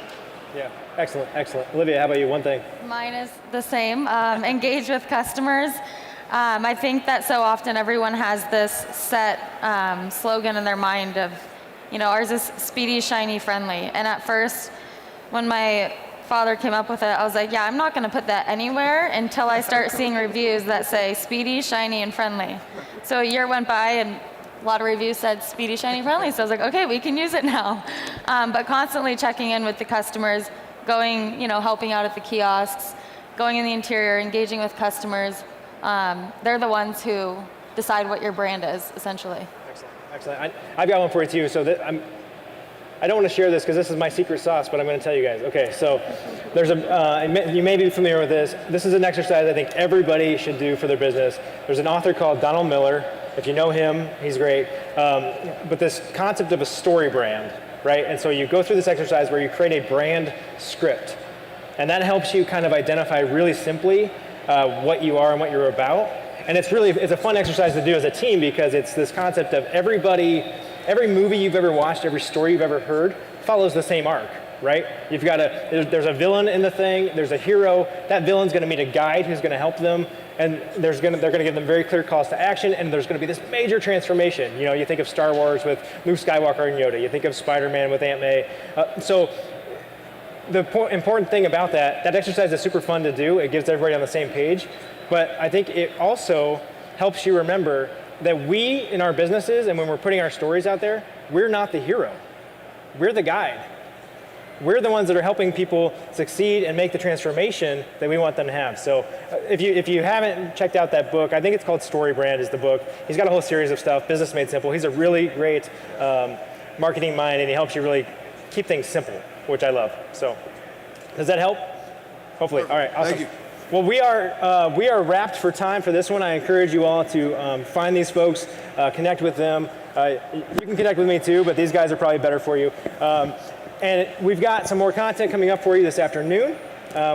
Yeah, excellent, excellent. Olivia, how about you? One thing. Mine is the same. Engage with customers. I think that so often everyone has this set slogan in their mind of, ours is speedy, shiny, friendly. And at first, when my father came up with it, I was like, yeah, I'm not going to put that anywhere until I start seeing reviews that say speedy, shiny, and friendly. So a year went by and a lot of reviews said speedy, shiny, friendly. So I was like, okay, we can use it now. But constantly checking in with the customers, going, helping out at the kiosks, going in the interior, engaging with customers. They're the ones who decide what your brand is, essentially. Excellent, excellent. I've got one for you too. So I don't want to share this because this is my secret sauce, but I'm going to tell you guys. Okay, so there's you may be familiar with this. This is an exercise I think everybody should do for their business. There's an author called Donald Miller. If you know him, he's great. But this concept of a story brand, right? And so you go through this exercise where you create a brand script. And that helps you kind of identify really simply what you are and what you're about. And it's a fun exercise to do as a team because it's this concept of every movie you've ever watched, every story you've ever heard follows the same arc, right? You've got there's a villain in the thing, there's a hero, that villain's gonna meet a guide who's gonna help them, and they're gonna give them very clear calls to action, and there's gonna be this major transformation. You think of Star Wars with Luke Skywalker and Yoda, you think of Spider-Man with Aunt May. So the important thing about that exercise is super fun to do. It gets everybody on the same page, but I think it also helps you remember that we in our businesses and when we're putting our stories out there, we're not the hero. We're the guide. We're the ones that are helping people succeed and make the transformation that we want them to have. So if you haven't checked out that book, I think it's called Story Brand is the book. He's got a whole series of stuff, Business Made Simple. He's a really great marketing mind and he helps you really keep things simple, which I love. So does that help? Hopefully. All right, awesome. Thank you. Well, we are wrapped for time for this one. I encourage you all to find these folks, connect with them. You can connect with me too, but these guys are probably better for you. And we've got some more content coming up for you this afternoon.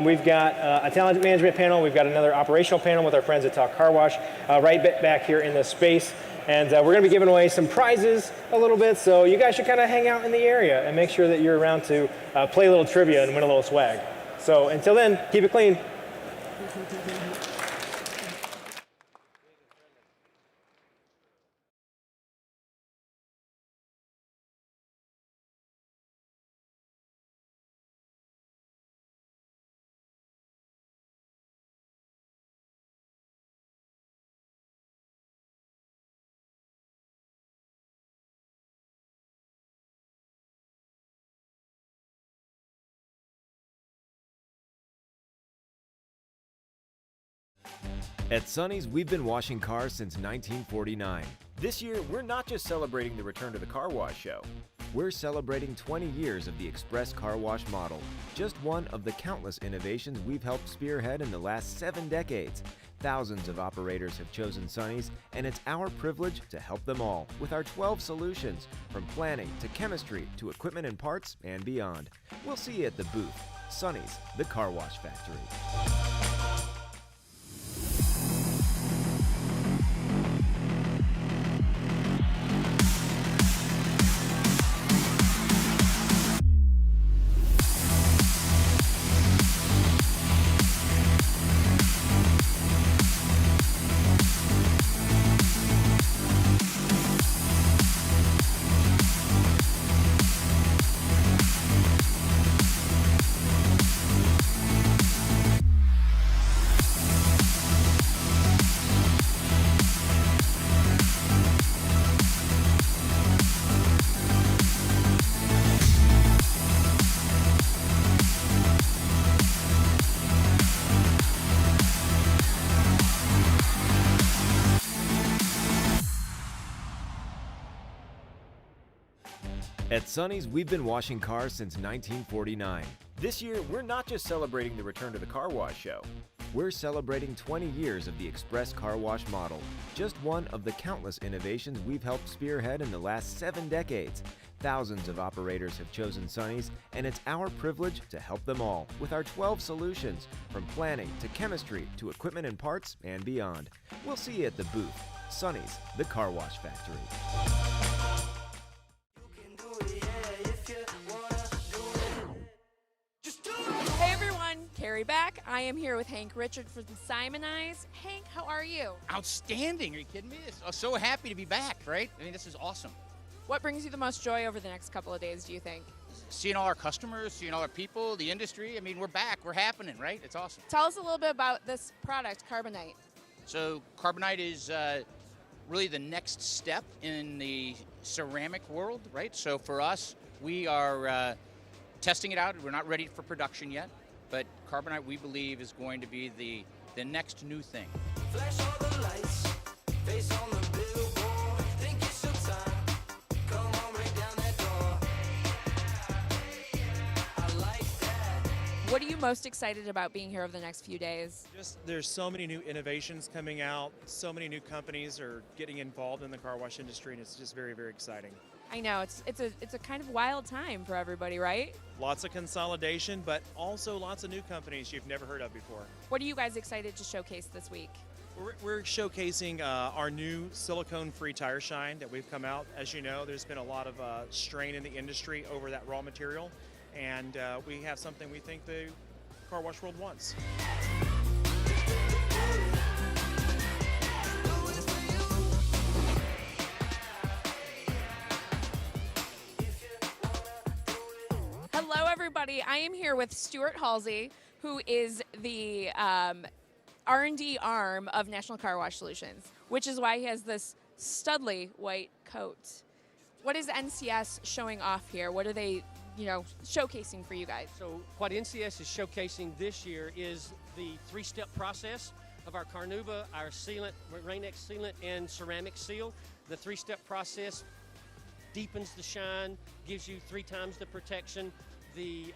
We've got a talent management panel. We've got another operational panel with our friends at Talk Car Wash right back here in this space. And we're going to be giving away some prizes a little bit, so you guys should kind of hang out in the area and make sure that you're around to play a little trivia and win a little swag. So until then, keep it clean. At Sonny's, we've been washing cars since 1949. This year, we're not just celebrating the return to the car wash show. We're celebrating 20 years of the Express Car Wash model, just one of the countless innovations we've helped spearhead in the last 7 decades. Thousands of operators have chosen Sonny's, and it's our privilege to help them all with our 12 solutions, from planning to chemistry to equipment and parts and beyond. We'll see you at the booth. Sonny's, the car wash factory. At Sonny's, we've been washing cars since 1949. This year, we're not just celebrating the return to the car wash show. We're celebrating 20 years of the Express Car Wash model, just one of the countless innovations we've helped spearhead in the last 7 decades. Thousands of operators have chosen Sonny's, and it's our privilege to help them all with our 12 solutions, from planning to chemistry to equipment and parts and beyond. We'll see you at the booth. Sonny's, the car wash factory. Hey everyone, Carrie back. I am here with Hank Richard from Simonize. Hank, how are you? Outstanding. Are you kidding me? I'm so happy to be back, right? I mean, this is awesome. What brings you the most joy over the next couple of days, do you think? Seeing all our customers, seeing all our people, the industry. I mean, we're back. We're happening, right? It's awesome. Tell us a little bit about this product, Carbonite. So Carbonite is really the next step in the ceramic world, right? So for us, we are testing it out. We're not ready for production yet, but Carbonite, we believe, is going to be the next new thing. Flash all the lights, face on the billboard. Think it's your time. Come on, break down that door. I like that. What are you most excited about being here over the next few days? There's so many new innovations coming out. So many new companies are getting involved in the car wash industry, and it's just very, very exciting. I know, it's a kind of wild time for everybody, right? Lots of consolidation, but also lots of new companies you've never heard of before. What are you guys excited to showcase this week? We're showcasing our new silicone-free tire shine that we've come out. As you know, there's been a lot of strain in the industry over that raw material, and we have something we think the car wash world wants. Hello, everybody. I am here with Stuart Halsey, who is the R&D arm of National Car Wash Solutions, which is why he has this studly white coat. What is NCS showing off here? What are they, showcasing for you guys? So what NCS is showcasing this year is the 3-step process of our Carnauba, our sealant, Rain-X sealant, and ceramic seal. The 3-step process deepens the shine, gives you 3 times the protection. The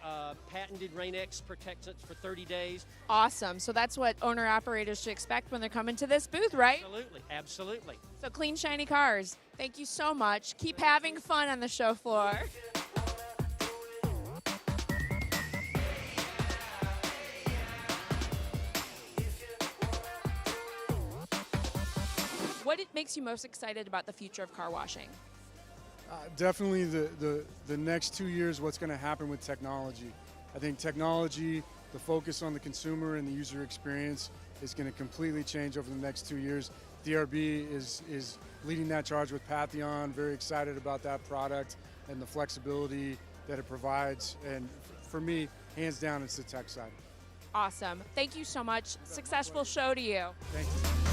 patented Rain-X protects it for 30 days. Awesome. So that's what owner-operators should expect when they're coming to this booth, right? Absolutely, absolutely. So clean, shiny cars. Thank you so much. Keep having fun on the show floor. What What makes you most excited about the future of car washing? Definitely the next 2 years, what's going to happen with technology. I think technology, the focus on the consumer and the user experience is going to completely change over the next 2 years. DRB is leading that charge with Patheon. Very excited about that product and the flexibility that it provides. And for me, hands down, it's the tech side. Awesome. Thank you so much. Successful show to you. Thank you.